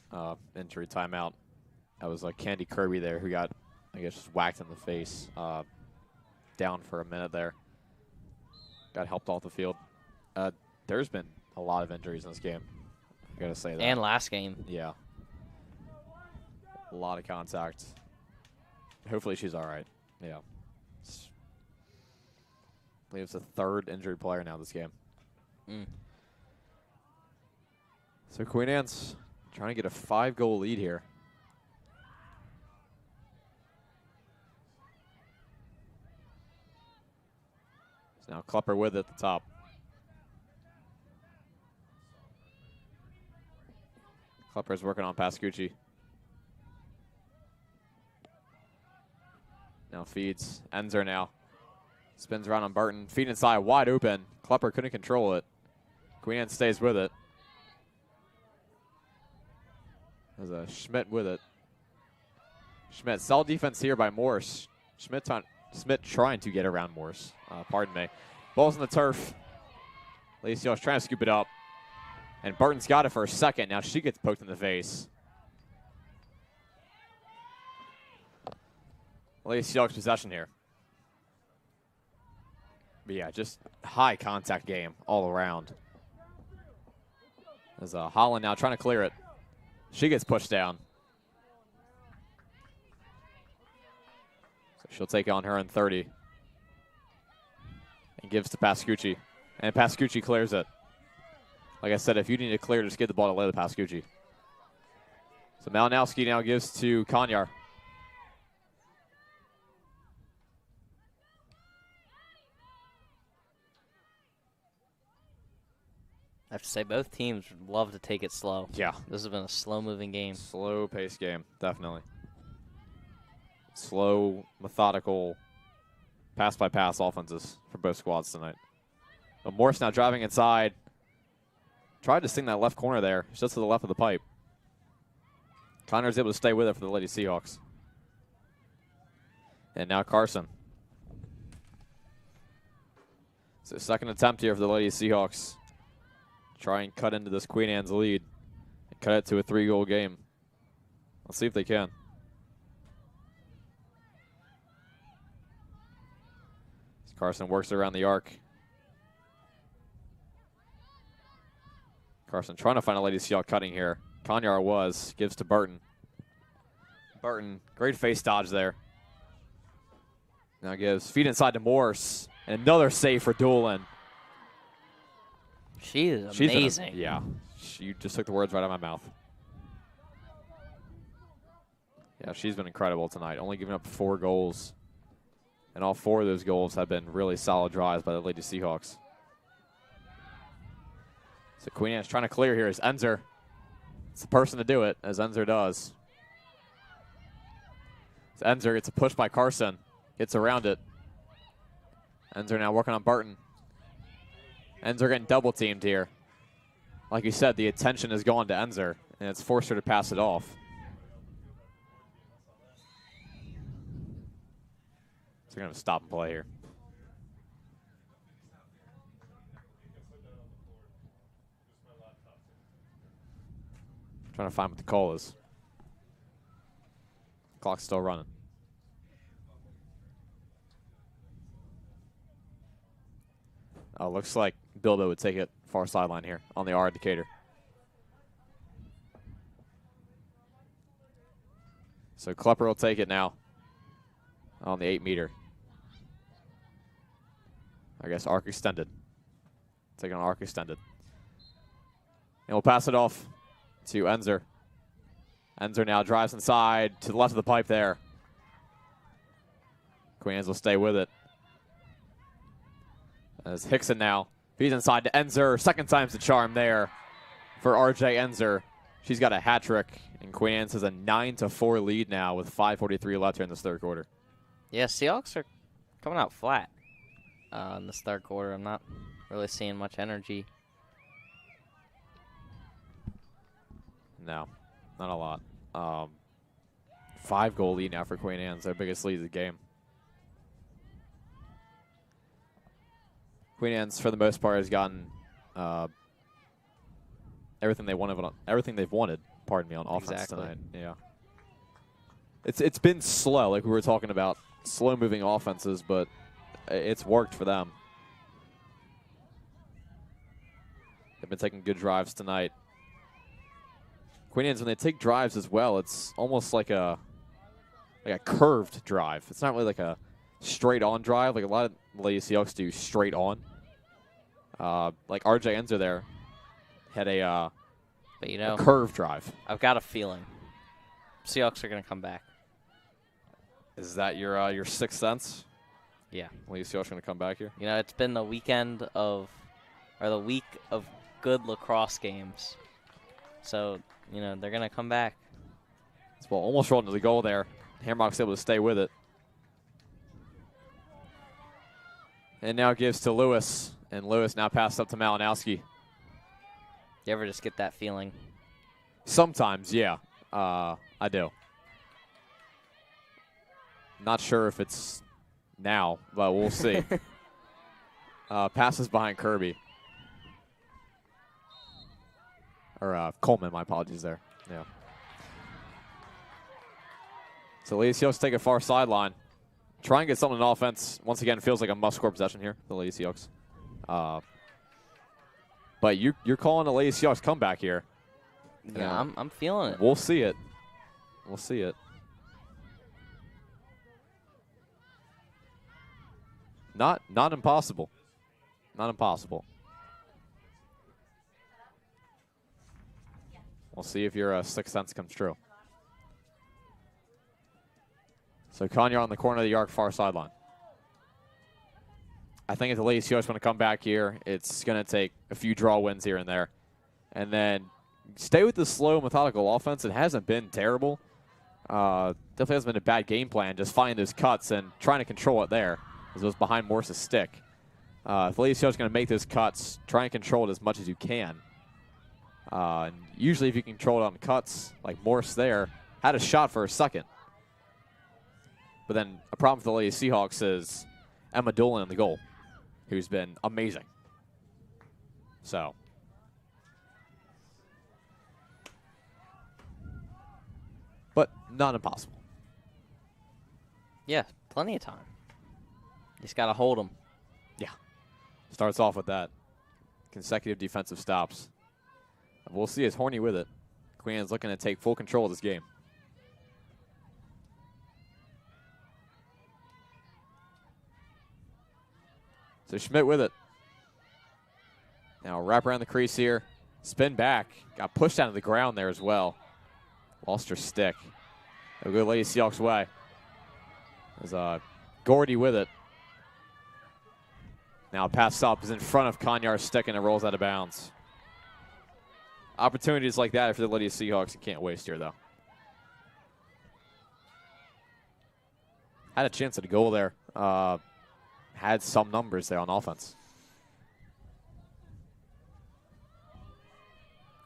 injury timeout. That was Candy Kirby there who got, I guess, just whacked in the face. Down for a minute there. Got helped off the field. There's been a lot of injuries in this game. I got to say that. And last game. Yeah. A lot of contact. Hopefully she's all right. Yeah. I believe it's the third injured player now this game. So Queen Anne's trying to get a 5-goal lead here. So now Klepper with it at the top. Klepper's working on Pascucci. Now feeds. Enzer now. Spins around on Barton. Feed inside, wide open. Klepper couldn't control it. Queen Anne stays with it. There's a Schmidt with it. Schmidt, solid defense here by Morse. Schmidt trying to get around Morse. Pardon me. Ball's on the turf. Lacey Hawks trying to scoop it up. And Barton's got it for a second. Now she gets poked in the face. Lacey Hawks possession here. But yeah, just high contact game all around. There's Holland now trying to clear it. She gets pushed down. So she'll take on her in 30. And gives to Pascucci. And Pascucci clears it. Like I said, if you need to clear, just get the ball to lay to Pascucci. So Malinowski now gives to Konyar. I have to say, both teams would love to take it slow. Yeah. This has been a slow-moving game. Slow-paced game, definitely. Slow, methodical, pass-by-pass offenses for both squads tonight. But Morse now driving inside. Tried to sting that left corner there, just to the left of the pipe. Connor's able to stay with it for the Lady Seahawks. And now Carson. So second attempt here for the Lady Seahawks. Try and cut into this Queen Anne's lead and cut it to a 3-goal game. Let's see if they can. As Carson works around the arc. Carson trying to find a Lady Seahawk cutting here. Konyar gives to Barton. Barton, great face dodge there. Now gives feet inside to Morse. And another save for Doolin. She is amazing. Yeah, you just took the words right out of my mouth. Yeah, she's been incredible tonight, only giving up 4 goals. And all 4 of those goals have been really solid drives by the Lady Seahawks. So Queen Anne's trying to clear here as Enzer. It's the person to do it, as Enzer does. So Enzer gets a push by Carson. Gets around it. Enzer now working on Barton. Enzer getting double teamed here. Like you said, the attention has gone to Enzer, and it's forced her to pass it off. So they're going to stop and play here. Trying to find what the call is. Clock's still running. Oh, looks like Bilbo would take it far sideline here on the R indicator. So Klepper will take it now on the 8-meter. I guess arc extended. Taking on arc extended. And we'll pass it off to Enzer. Enzer now drives inside to the left of the pipe there. Queen Anne's will stay with it. As Hickson now feeds inside to Enzer. Second time's the charm there for RJ Enzer. She's got a hat trick, and Queen Anne's has a 9-4 lead now with 5:43 left here in this third quarter. Yeah, Seahawks are coming out flat in this third quarter. I'm not really seeing much energy. No, not a lot. 5-goal lead now for Queen Anne's, their biggest lead of the game. Queen Anne's, for the most part, has gotten everything they wanted. Everything they've wanted. Pardon me, on offense Exactly. tonight. Yeah. It's been slow, like we were talking about, slow-moving offenses, but it's worked for them. They've been taking good drives tonight. Queen Anne's, when they take drives as well, it's almost like a curved drive. It's not really like a straight-on drive. Like a lot of Lady Seahawks do straight on. Like RJ Enzer there had a But a curved drive. I've got a feeling Seahawks are going to come back. Is that your sixth sense? Yeah. Lady Seahawks are going to come back here? It's been the week of good lacrosse games. So, they're going to come back. This ball almost rolled into the goal there. Hamrock's able to stay with it. And now gives to Lewis. And Lewis now passes up to Malinowski. You ever just get that feeling? Sometimes, yeah. I do. Not sure if it's now, but we'll see. Passes behind Kirby. Or Coleman, my apologies there. Yeah. So Lady Seahawks take a far sideline. Try and get something on offense. Once again, feels like a must-score possession here, the Lady Seahawks. But you're calling the Lady Seahawks comeback here. Yeah, I'm feeling it. We'll see it. We'll see it. Not impossible. Not impossible. We'll see if your sixth sense comes true. So Kanye on the corner of the arc, far sideline. I think if the Lady Seahawks want to come back here, it's going to take a few draw wins here and there. And then stay with the slow, methodical offense. It hasn't been terrible. Definitely hasn't been a bad game plan. Just finding those cuts and trying to control it there, as it was behind Morse's stick. If the Lady Seahawks going to make those cuts, try and control it as much as you can. And usually if you control it on cuts, like Morse there, had a shot for a second. But then a problem for the Lady Seahawks is Emma Dolan in the goal, who's been amazing. So. But not impossible. Yeah, plenty of time. Just got to hold them. Yeah. Starts off with that. Consecutive defensive stops. We'll see as Horny with it. Queen Anne's looking to take full control of this game. So Schmidt with it. Now wrap around the crease here. Spin back. Got pushed down to the ground there as well. Lost her stick. It'll go Lady Seahawks' way. There's Gordy with it. Now pass up is in front of Kanyar's stick and it rolls out of bounds. Opportunities like that for the Lady Seahawks you can't waste here, though. Had a chance at a goal there. Had some numbers there on offense.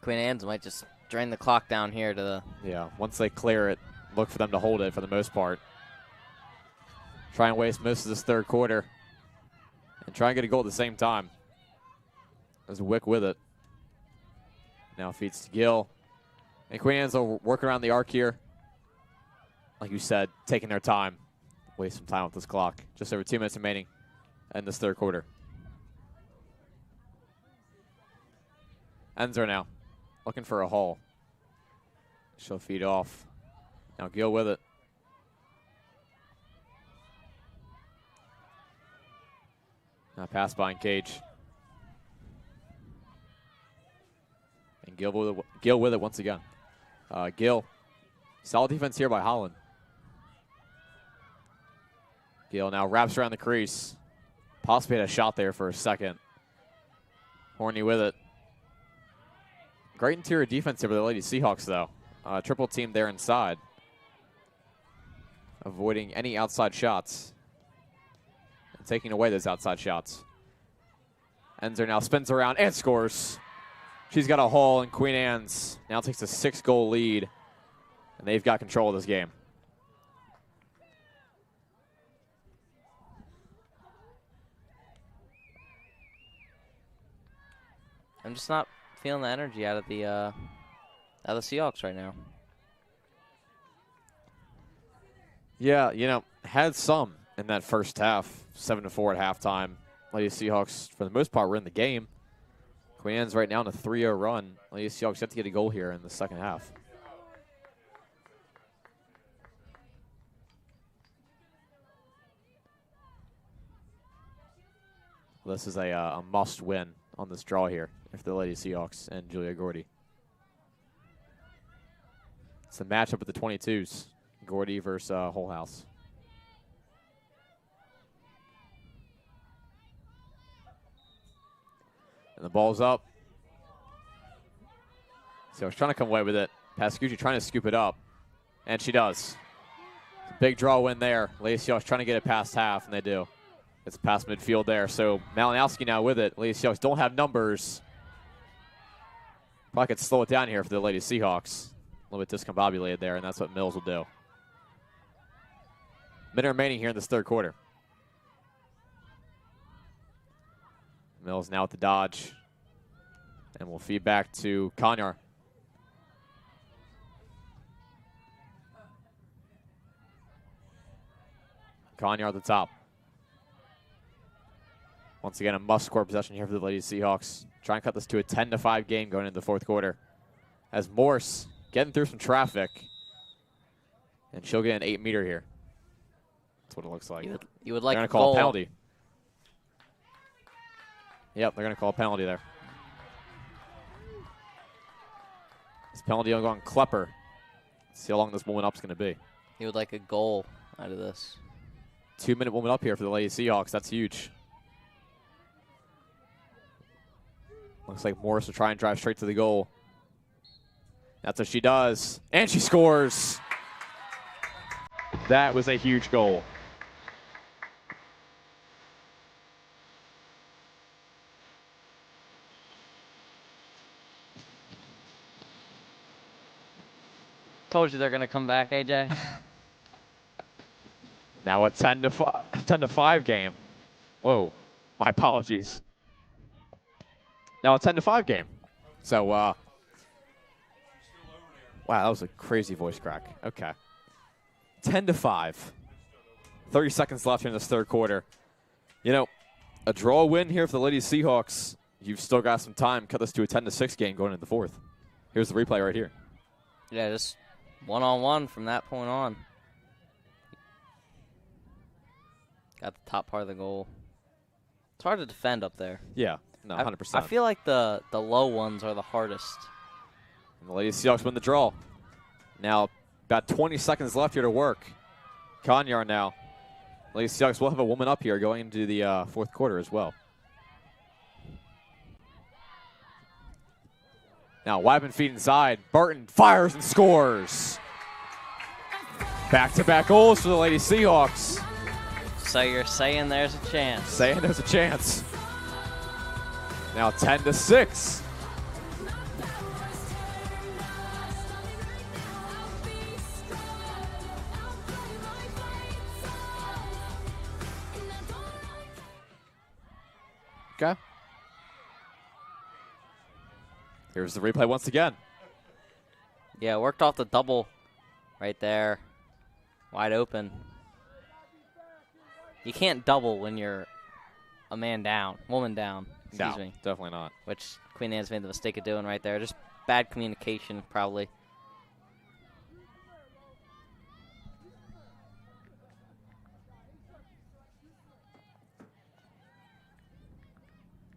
Queen Anne's might just drain the clock down here to the... Yeah, once they clear it, look for them to hold it for the most part. Try and waste most of this third quarter. And try and get a goal at the same time. There's Wick with it. Now feeds to Gill. And Queen Anne's will work around the arc here. Like you said, taking their time. Waste some time with this clock. Just over 2 minutes remaining in this third quarter. Enzer now. Looking for a haul. She'll feed off. Now Gill with it. Now pass behind Cage. And Gill with it once again. Gill. Solid defense here by Holland. Gill now wraps around the crease. Possibly had a shot there for a second. Horny with it. Great interior defense here for the Lady Seahawks, though. Triple team there inside. Avoiding any outside shots. And taking away those outside shots. Enzer now spins around and scores. She's got a haul, and Queen Anne's now takes a 6-goal lead. And they've got control of this game. I'm just not feeling the energy out of the Seahawks right now. Yeah, had some in that first half. 7-4 at halftime. Lady Seahawks, for the most part, were in the game. Queen Anne's right now on a 3-0 run. Lady Seahawks have to get a goal here in the second half. This is a must-win on this draw here if the Lady Seahawks and Julia Gordy. It's a matchup with the 22s, Gordy versus Whole House. And the ball's up. So I was trying to come away with it. Pascucci trying to scoop it up, and she does. Big draw win there. Lady Seahawks trying to get it past half, and they do. It's past midfield there. So Malinowski now with it. Lady Seahawks don't have numbers. Probably could slow it down here for the Lady Seahawks. A little bit discombobulated there, and that's what Mills will do. Minute remaining here in this third quarter. Mills now at the dodge. And we'll feed back to Konyar. Konyar at the top. Once again, a must-score possession here for the Lady Seahawks. Try and cut this to a 10-5 game going into the fourth quarter. As Morse getting through some traffic. And she'll get an 8-meter here. That's what it looks like. You would like they're going to call a penalty. Yep, they're going to call a penalty there. This penalty will go on Klepper. Let's see how long this warming up's going to be. You would like a goal out of this. 2-minute warming up here for the Lady Seahawks. That's huge. Looks like Morris will try and drive straight to the goal. That's what she does. And she scores. That was a huge goal. Told you they're going to come back, AJ. Now a 10-5 game. Whoa, my apologies. Now a 10-5 game. So, wow, that was a crazy voice crack. Okay. 10-5. 30 seconds left here in this third quarter. A draw win here for the Lady Seahawks. You've still got some time. Cut this to a 10-6 game going into the fourth. Here's the replay right here. Yeah, just one-on-one from that point on. Got the top part of the goal. It's hard to defend up there. Yeah, no, 100%. I feel like the low ones are the hardest. And the Lady Seahawks win the draw. Now, about 20 seconds left here to work. Konyar now. Lady Seahawks will have a woman up here going into the fourth quarter as well. Now, Wyman feet inside. Burton fires and scores. Back-to-back goals for the Lady Seahawks. So you're saying there's a chance. Saying there's a chance. Now 10-6. Okay. Here's the replay once again. Yeah, worked off the double right there. Wide open. You can't double when you're a man down, woman down. Excuse me. Definitely not. Which Queen Anne's made the mistake of doing right there. Just bad communication, probably.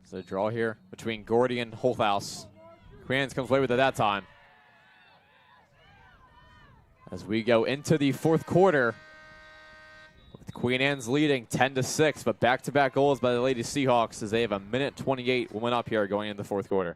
So a draw here between Gordy and Holthouse. Queen Anne's comes away with it that time. As we go into the fourth quarter, with Queen Anne's leading 10-6, but back-to-back goals by the Lady Seahawks as they have a minute 28 woman up here going into the fourth quarter.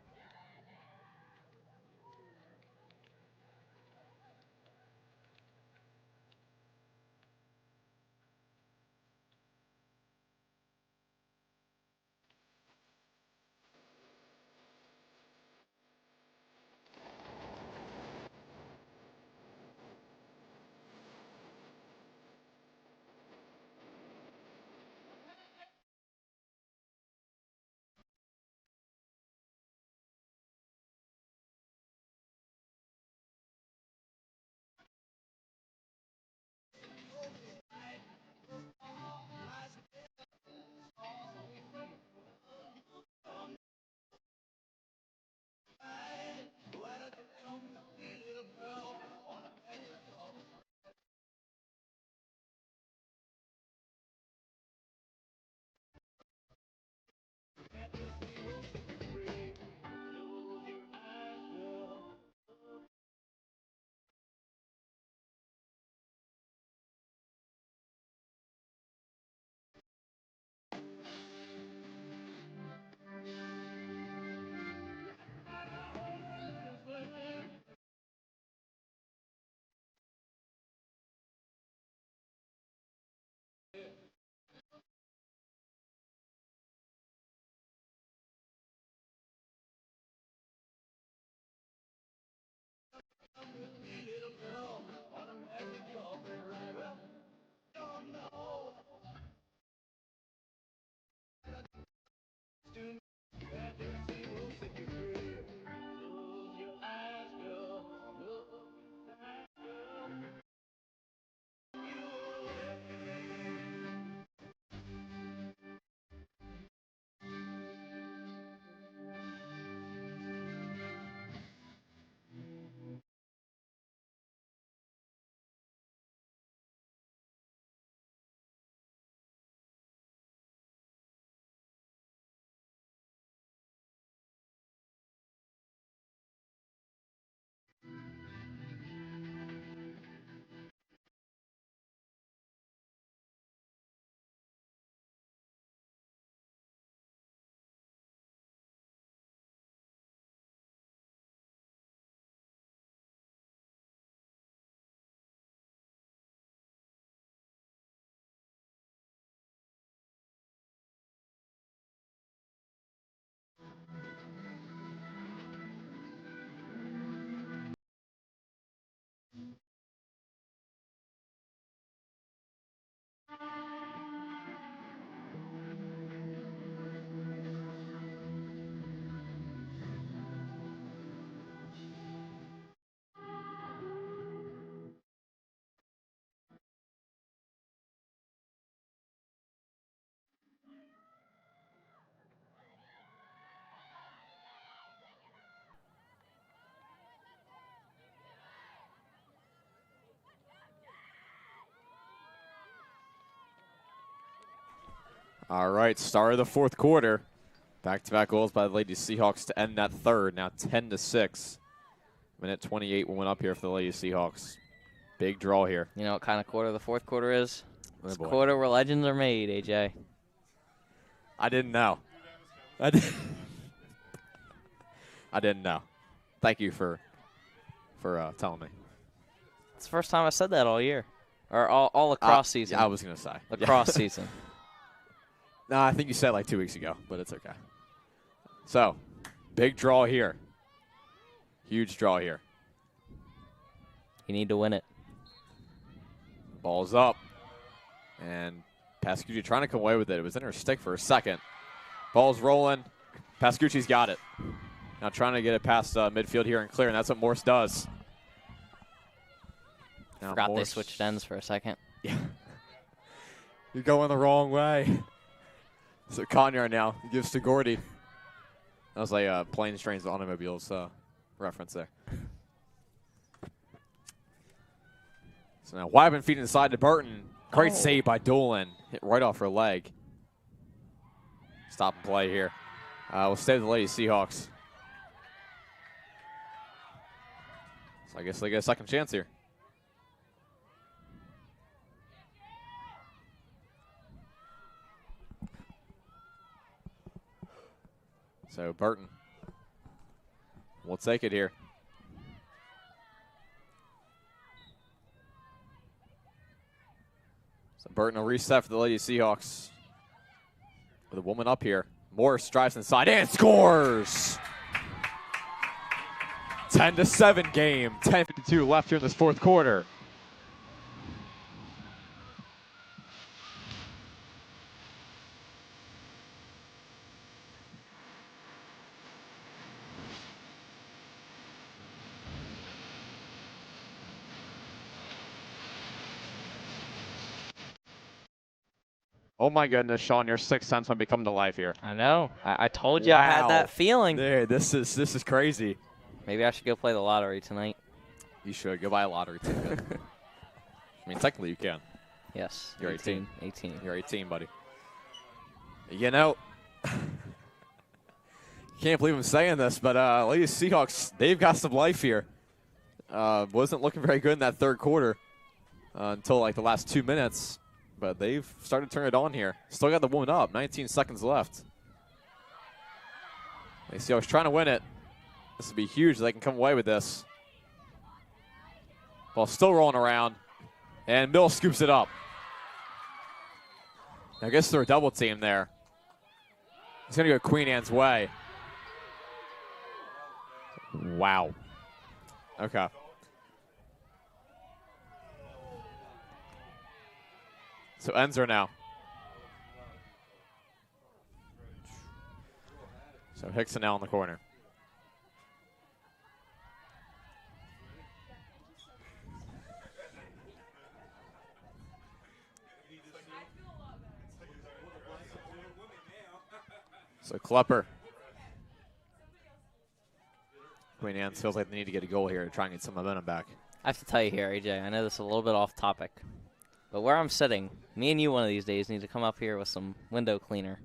All right, start of the fourth quarter. Back-to-back goals by the Lady Seahawks to end that third. Now 10-6. Minute 28 went up here for the Lady Seahawks. Big draw here. You know what kind of quarter the fourth quarter is? Oh, It's boy. quarter where legends are made, AJ. I didn't know. I didn't know. Thank you for telling me. It's the first time I said that all year. Or all lacrosse season. Yeah, I was going to say. Lacrosse season. No, I think you said it like 2 weeks ago, but it's okay. So, big draw here. Huge draw here. You need to win it. Ball's up. And Pascucci trying to come away with it. It was in her stick for a second. Ball's rolling. Pascucci's got it. Now trying to get it past midfield here and clear, and that's what Morse does. Now Forgot Morse, they switched ends for a second. Yeah. You're going the wrong way. So Conyard now gives to Gordy. That was like planes, trains, and automobiles reference there. So now Wyman feeding inside to Burton. Great save by Dolan. Hit right off her leg. Stop and play here. We'll stay with the Lady Seahawks. So I guess they get a second chance here. So Burton will take it here. So Burton will reset for the Lady Seahawks. With a woman up here. Morris drives inside and scores! 10-7 game. 10:52 left here in this fourth quarter. Oh my goodness, Sean, your sixth sense might be coming to life here. I know. I told you I had that feeling. There, this is crazy. Maybe I should go play the lottery tonight. You should go buy a lottery ticket. I mean, technically you can. Yes. You're 18. 18. You're 18, buddy. You know, can't believe I'm saying this, but Lady Seahawks, they've got some life here. Wasn't looking very good in that third quarter until like the last 2 minutes. But they've started to turn it on here. Still got the woman up. 19 seconds left. They see I was trying to win it. This would be huge. They can come away with this. Ball still rolling around. And Mill scoops it up. I guess they're a double team there. It's going to go Queen Anne's way. Wow. Okay. So Enzer now. So Hickson now in the corner. So Klepper. Queen Anne feels like they need to get a goal here to try and get some momentum back. I have to tell you here, AJ, I know this is a little bit off topic, but where I'm sitting, me and you one of these days need to come up here with some window cleaner.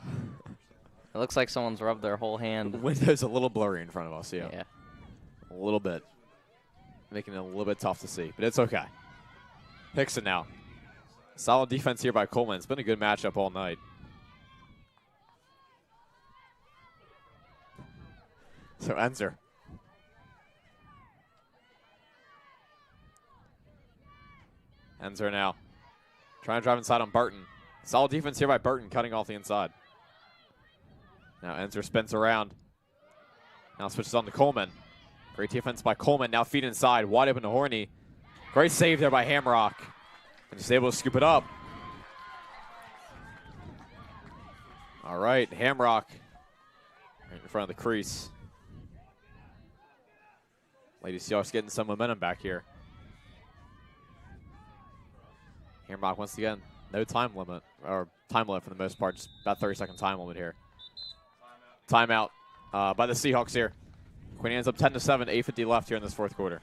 It looks like someone's rubbed their whole hand. The window's a little blurry in front of us, yeah. Yeah. A little bit. Making it a little bit tough to see, but it's okay. Hickson now. Solid defense here by Coleman. It's been a good matchup all night. So Enzer. Enzer now. Trying to drive inside on Barton. Solid defense here by Burton, cutting off the inside. Now Enzer spins around. Now switches on to Coleman. Great defense by Coleman. Now feed inside, wide open to Horney. Great save there by Hamrock. And he's able to scoop it up. All right, Hamrock right in front of the crease. Lady Seahawks getting some momentum back here. Hamrock once again, no time limit, or time limit for the most part, just about 30-second time limit here. Timeout by the Seahawks here. Queen Anne's up 10-7, 8:50 left here in this fourth quarter.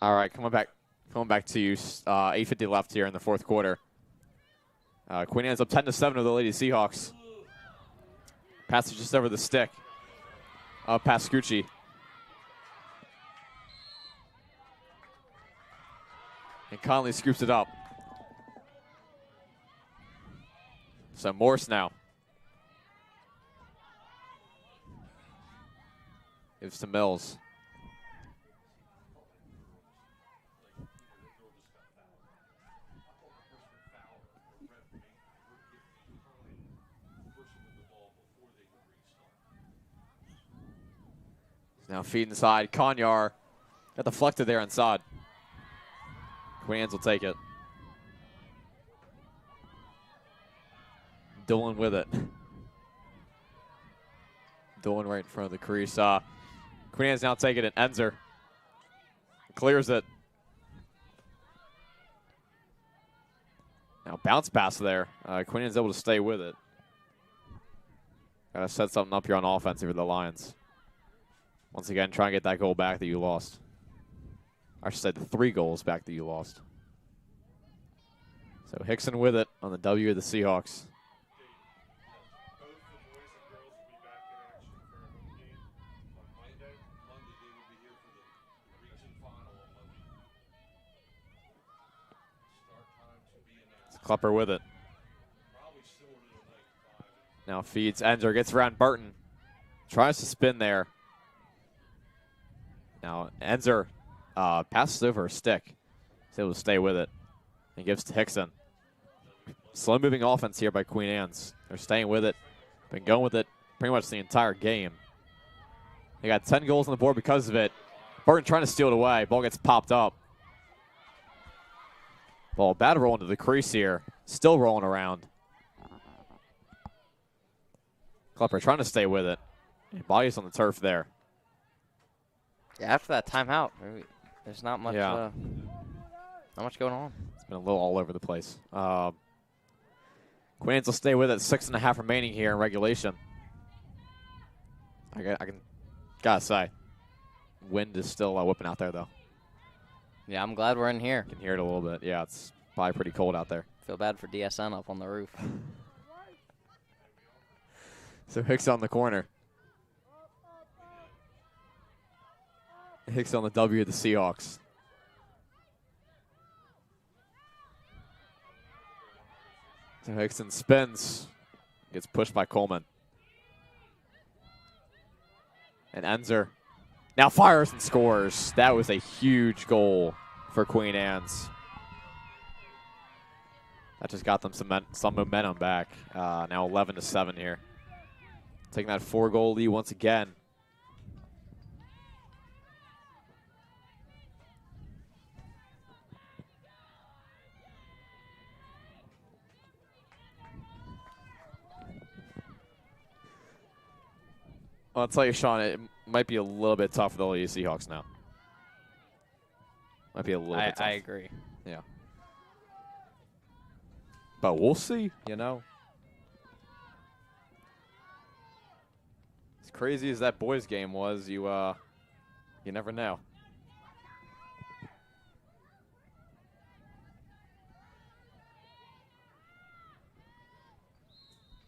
All right, coming back to you. 8:50 left here in the fourth quarter. Queen Anne's up 10-7 with the Lady Seahawks. Pass is just over the stick of Pascucci. And Conley scoops it up. So Morse now. Gives to Mills. Now feed inside. Konyar got deflected there inside. Queen Anne's will take it. Dolan with it. Dolan right in front of the crease. Queen Anne's now taking it. Enzer clears it. Now bounce pass there. Queen Anne's able to stay with it. Gotta set something up here on offense for the Lions. Once again, try and get that goal back that you lost. I should say the 3 goals back that you lost. So Hickson with it on the W of the Seahawks. Klepper with it. Now feeds Enzer, gets around Burton. Tries to spin there. Now Enzer passes over a stick. He's able to stay with it. And gives to Hickson. Slow moving offense here by Queen Anne's. They're staying with it. Been going with it pretty much the entire game. They got 10 goals on the board because of it. Burton trying to steal it away. Ball gets popped up. Ball bad roll into the crease here. Still rolling around. Klepper trying to stay with it. And body's on the turf there. Yeah, after that timeout, there's not much. Yeah. Not much going on. It's been a little all over the place. Queens will stay with it. 6.5 remaining here in regulation. Gotta say, wind is still whipping out there though. Yeah, I'm glad we're in here. Can hear it a little bit. Yeah, it's probably pretty cold out there. Feel bad for DSN up on the roof. So Hicks on the corner. Hicks on the W of the Seahawks. So Hickson spins. Gets pushed by Coleman. And Enzer now fires and scores. That was a huge goal for Queen Anne's. That just got them some momentum back. Now 11-7 here. Taking that 4-goal lead once again. I'll tell you, Sean, it might be a little bit tough for the Lady Seahawks now. Might be a little bit tough. I agree. Yeah. But we'll see, you know. As crazy as that boys' game was, you never know.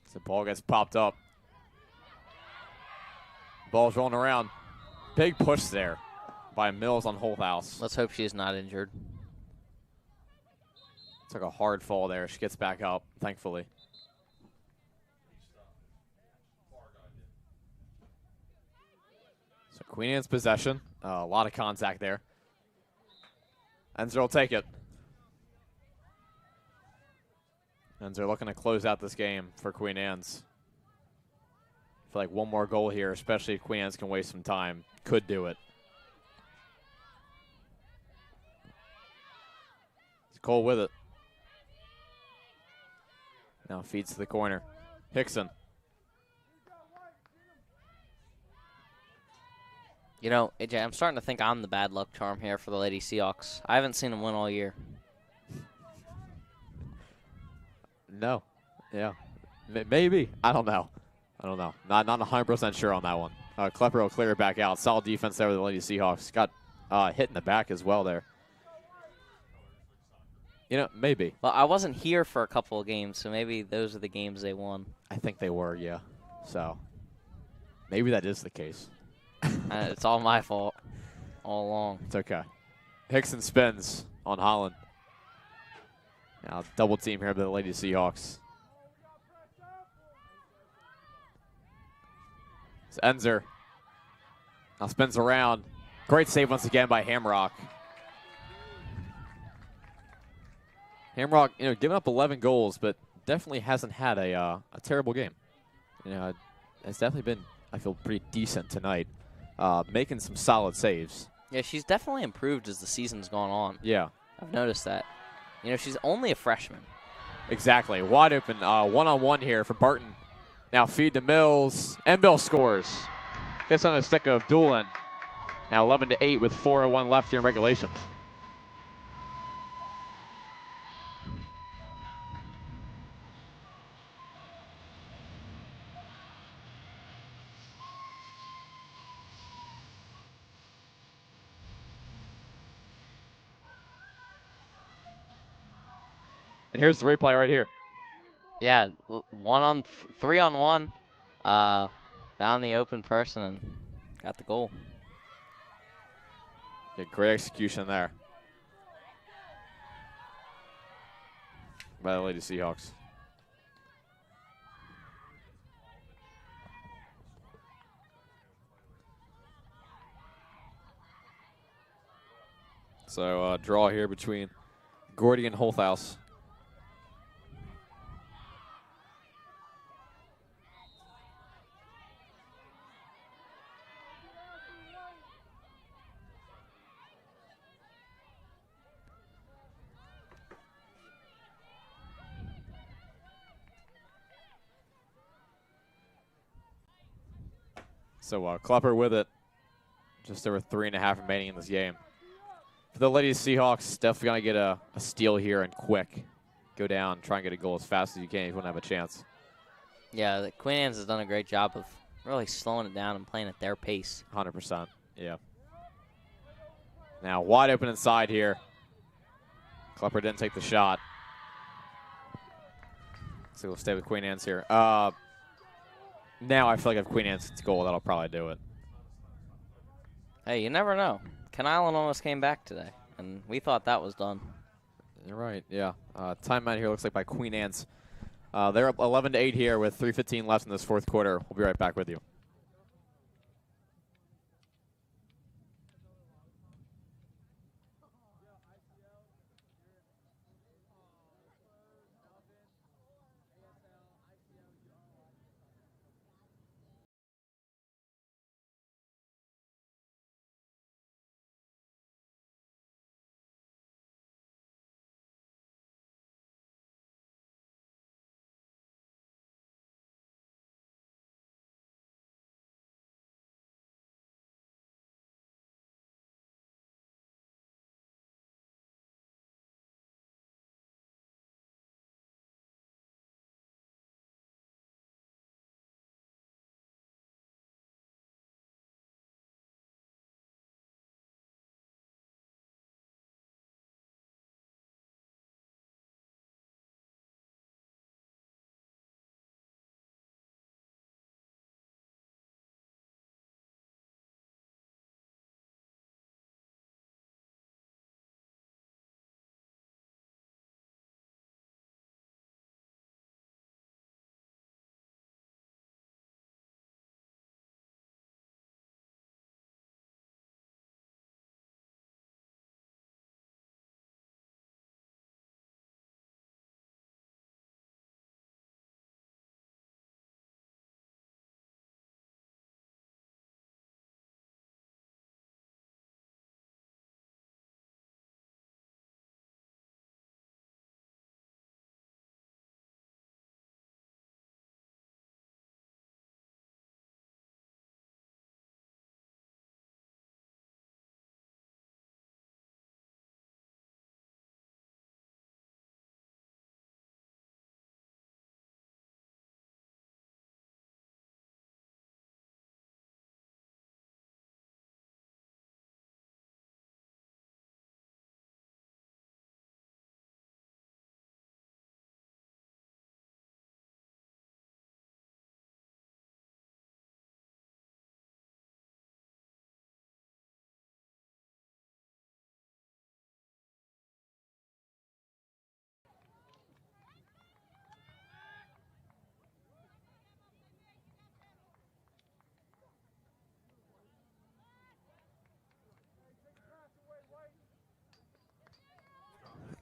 So the ball gets popped up. Ball's rolling around. Big push there by Mills on Holthouse. Let's hope she's not injured. Took a hard fall there. She gets back up, thankfully. So Queen Anne's possession. A lot of contact there. Enzer will take it. Enzer looking to close out this game for Queen Anne's. I feel like one more goal here, especially if Queen Anne's can waste some time, could do it. It's Cole with it. Now feeds to the corner. Hickson. You know, AJ, I'm starting to think I'm the bad luck charm here for the Lady Seahawks. I haven't seen them win all year. No. Yeah. Maybe. I don't know. Not 100% sure on that one. Klepper will clear it back out. Solid defense there with the Lady Seahawks. Got hit in the back as well there. You know, maybe. Well, I wasn't here for a couple of games, so maybe those are the games they won. I think they were, yeah. So maybe that is the case. It's all my fault all along. It's okay. Hickson spins on Holland. Now double team here by the Lady Seahawks. It's Enzer. Now spins around. Great save once again by Hamrock. Hamrock, you know, giving up 11 goals, but definitely hasn't had a terrible game. You know, it's definitely been, I feel, pretty decent tonight, making some solid saves. Yeah, she's definitely improved as the season's gone on. Yeah. I've noticed that. You know, she's only a freshman. Exactly. Wide open one-on-one here for Barton. Now feed to Mills, and Bill scores. Gets on the stick of Doolin. Now 11-8 with 4:01 left here in regulation. And here's the replay right here. Yeah, 3-on-1. Found the open person and got the goal. Yeah, great execution there by the Lady Seahawks. So draw here between Gordy and Holthouse. So Klepper with it. Just over 3.5 remaining in this game. For the Lady Seahawks, definitely going to get a steal here and quick. Go down, try and get a goal as fast as you can if you want to have a chance. Yeah, the Queen Anne's has done a great job of really slowing it down and playing at their pace. 100%, yeah. Now wide open inside here. Klepper didn't take the shot. So we'll stay with Queen Anne's here. Now I feel like if Queen Anne's gets a goal, that'll probably do it. Hey, you never know. Ken Island almost came back today, and we thought that was done. You're right, yeah. Timeout here looks like by Queen Anne's. They're up 11-8 here with 3:15 left in this fourth quarter. We'll be right back with you.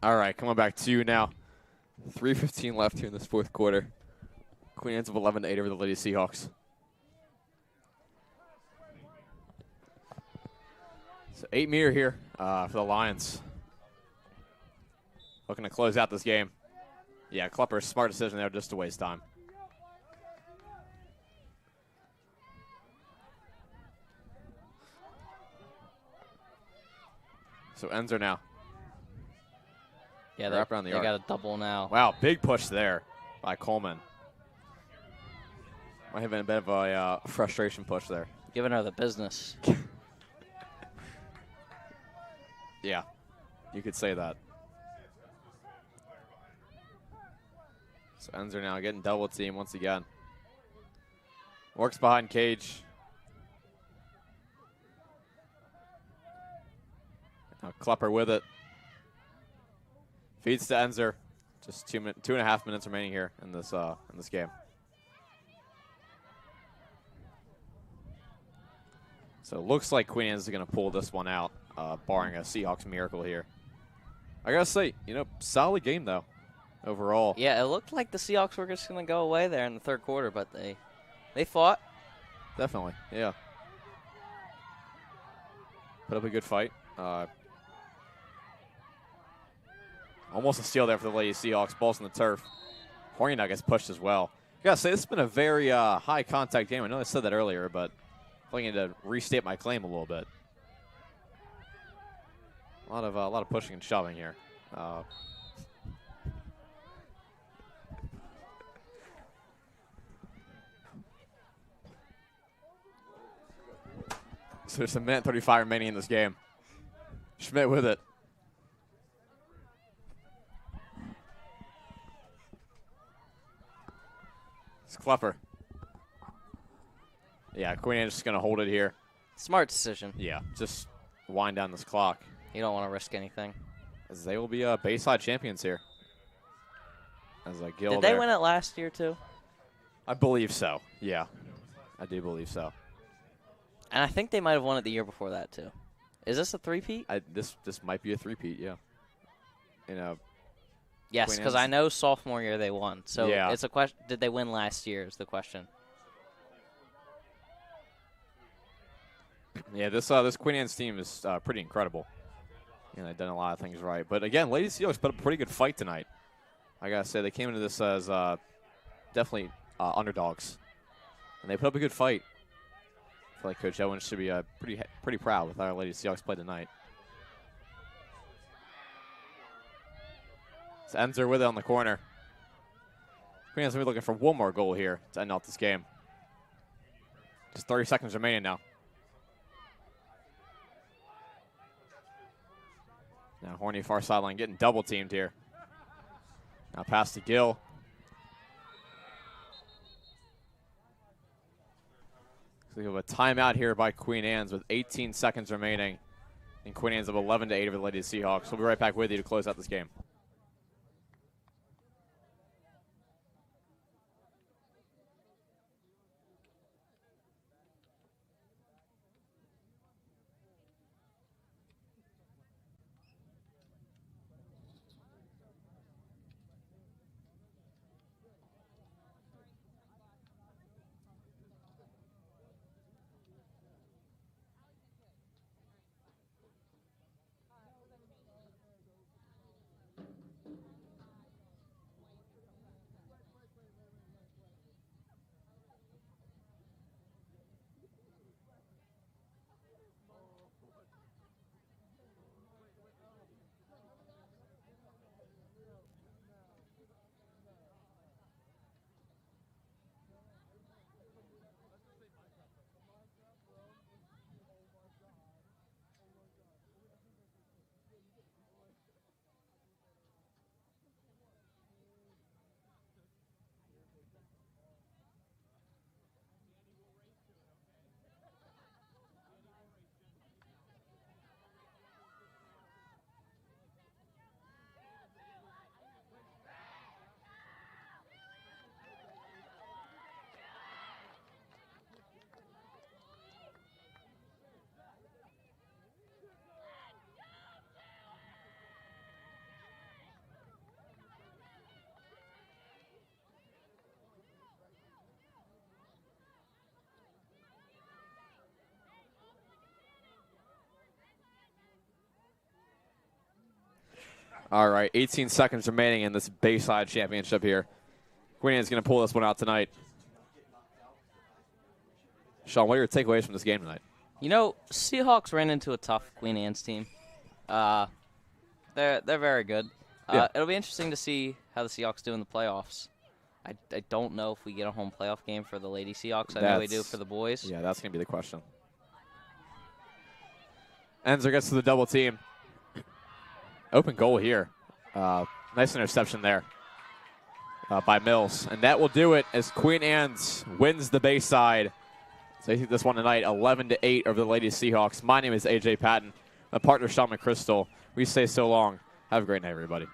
All right, coming back to you now. 3:15 left here in this fourth quarter. Queen Anne's up 11-8 over the Lady Seahawks. So 8-meter here for the Lions. Looking to close out this game. Yeah, Klepper's smart decision there just to waste time. So Enzer now. Yeah, Wrap around the they arc. got a double now. Wow, big push there by Coleman. Might have been a bit of a frustration push there. Giving her the business. Yeah, you could say that. So Enzer now getting double team once again. Works behind cage. Now Klepper with it. Feeds to Enzer. Just 2.5 minutes remaining here in this game. So it looks like Queen Anne's is going to pull this one out, barring a Seahawks miracle here. I gotta say, solid game though, overall. Yeah, it looked like the Seahawks were just going to go away there in the third quarter, but they fought. Definitely, yeah. Put up a good fight. Almost a steal there for the Lady Seahawks. Ball's on the turf. Horny now gets pushed as well. I gotta say, this has been a very high contact game. I know I said that earlier, but I need to restate my claim a little bit. A lot of pushing and shoving here. So there's a minute 35 remaining in this game. Schmidt with it. It's Klepper. Yeah, Queen Anne's just going to hold it here. Smart decision. Yeah, just wind down this clock. You don't want to risk anything. As they will be Bayside champions here. As Gil Did they win it last year too? I believe so. Yeah, I do believe so. And I think they might have won it the year before that too. Is this a three-peat? This might be a three-peat. Yeah. Yes, Queen because Anne's- I know sophomore year they won. So Yeah. it's a question. Did they win last year? Is the question. Yeah, this Queen Anne's team is pretty incredible. They've done a lot of things right. But again, Lady Seahawks put up a pretty good fight tonight. I gotta say, they came into this as definitely underdogs, and they put up a good fight. I feel like Coach Owens should be pretty proud with how our Lady Seahawks played tonight. So Enzer with it on the corner. Queen Anne's gonna be looking for one more goal here to end out this game. Just 30 seconds remaining now. Now Horny far sideline getting double teamed here. Now pass to Gill. So we have a timeout here by Queen Anne's with 18 seconds remaining. And Queen Anne's up 11-8 over the Lady Seahawks. We'll be right back with you to close out this game. All right, 18 seconds remaining in this Bayside championship here. Queen Anne's going to pull this one out tonight. Sean, what are your takeaways from this game tonight? You know, Seahawks ran into a tough Queen Anne's team. They're very good. Yeah. It'll be interesting to see how the Seahawks do in the playoffs. I don't know if we get a home playoff game for the Lady Seahawks. I know we do for the boys. Yeah, that's going to be the question. Enzer gets to the double team. Open goal here. Nice interception there by Mills. And that will do it as Queen Anne's wins the Bayside. So I think this one tonight, 11-8 over the Lady Seahawks. My name is AJ Patton. My partner, Sean McChrystal. We say so long. Have a great night, everybody.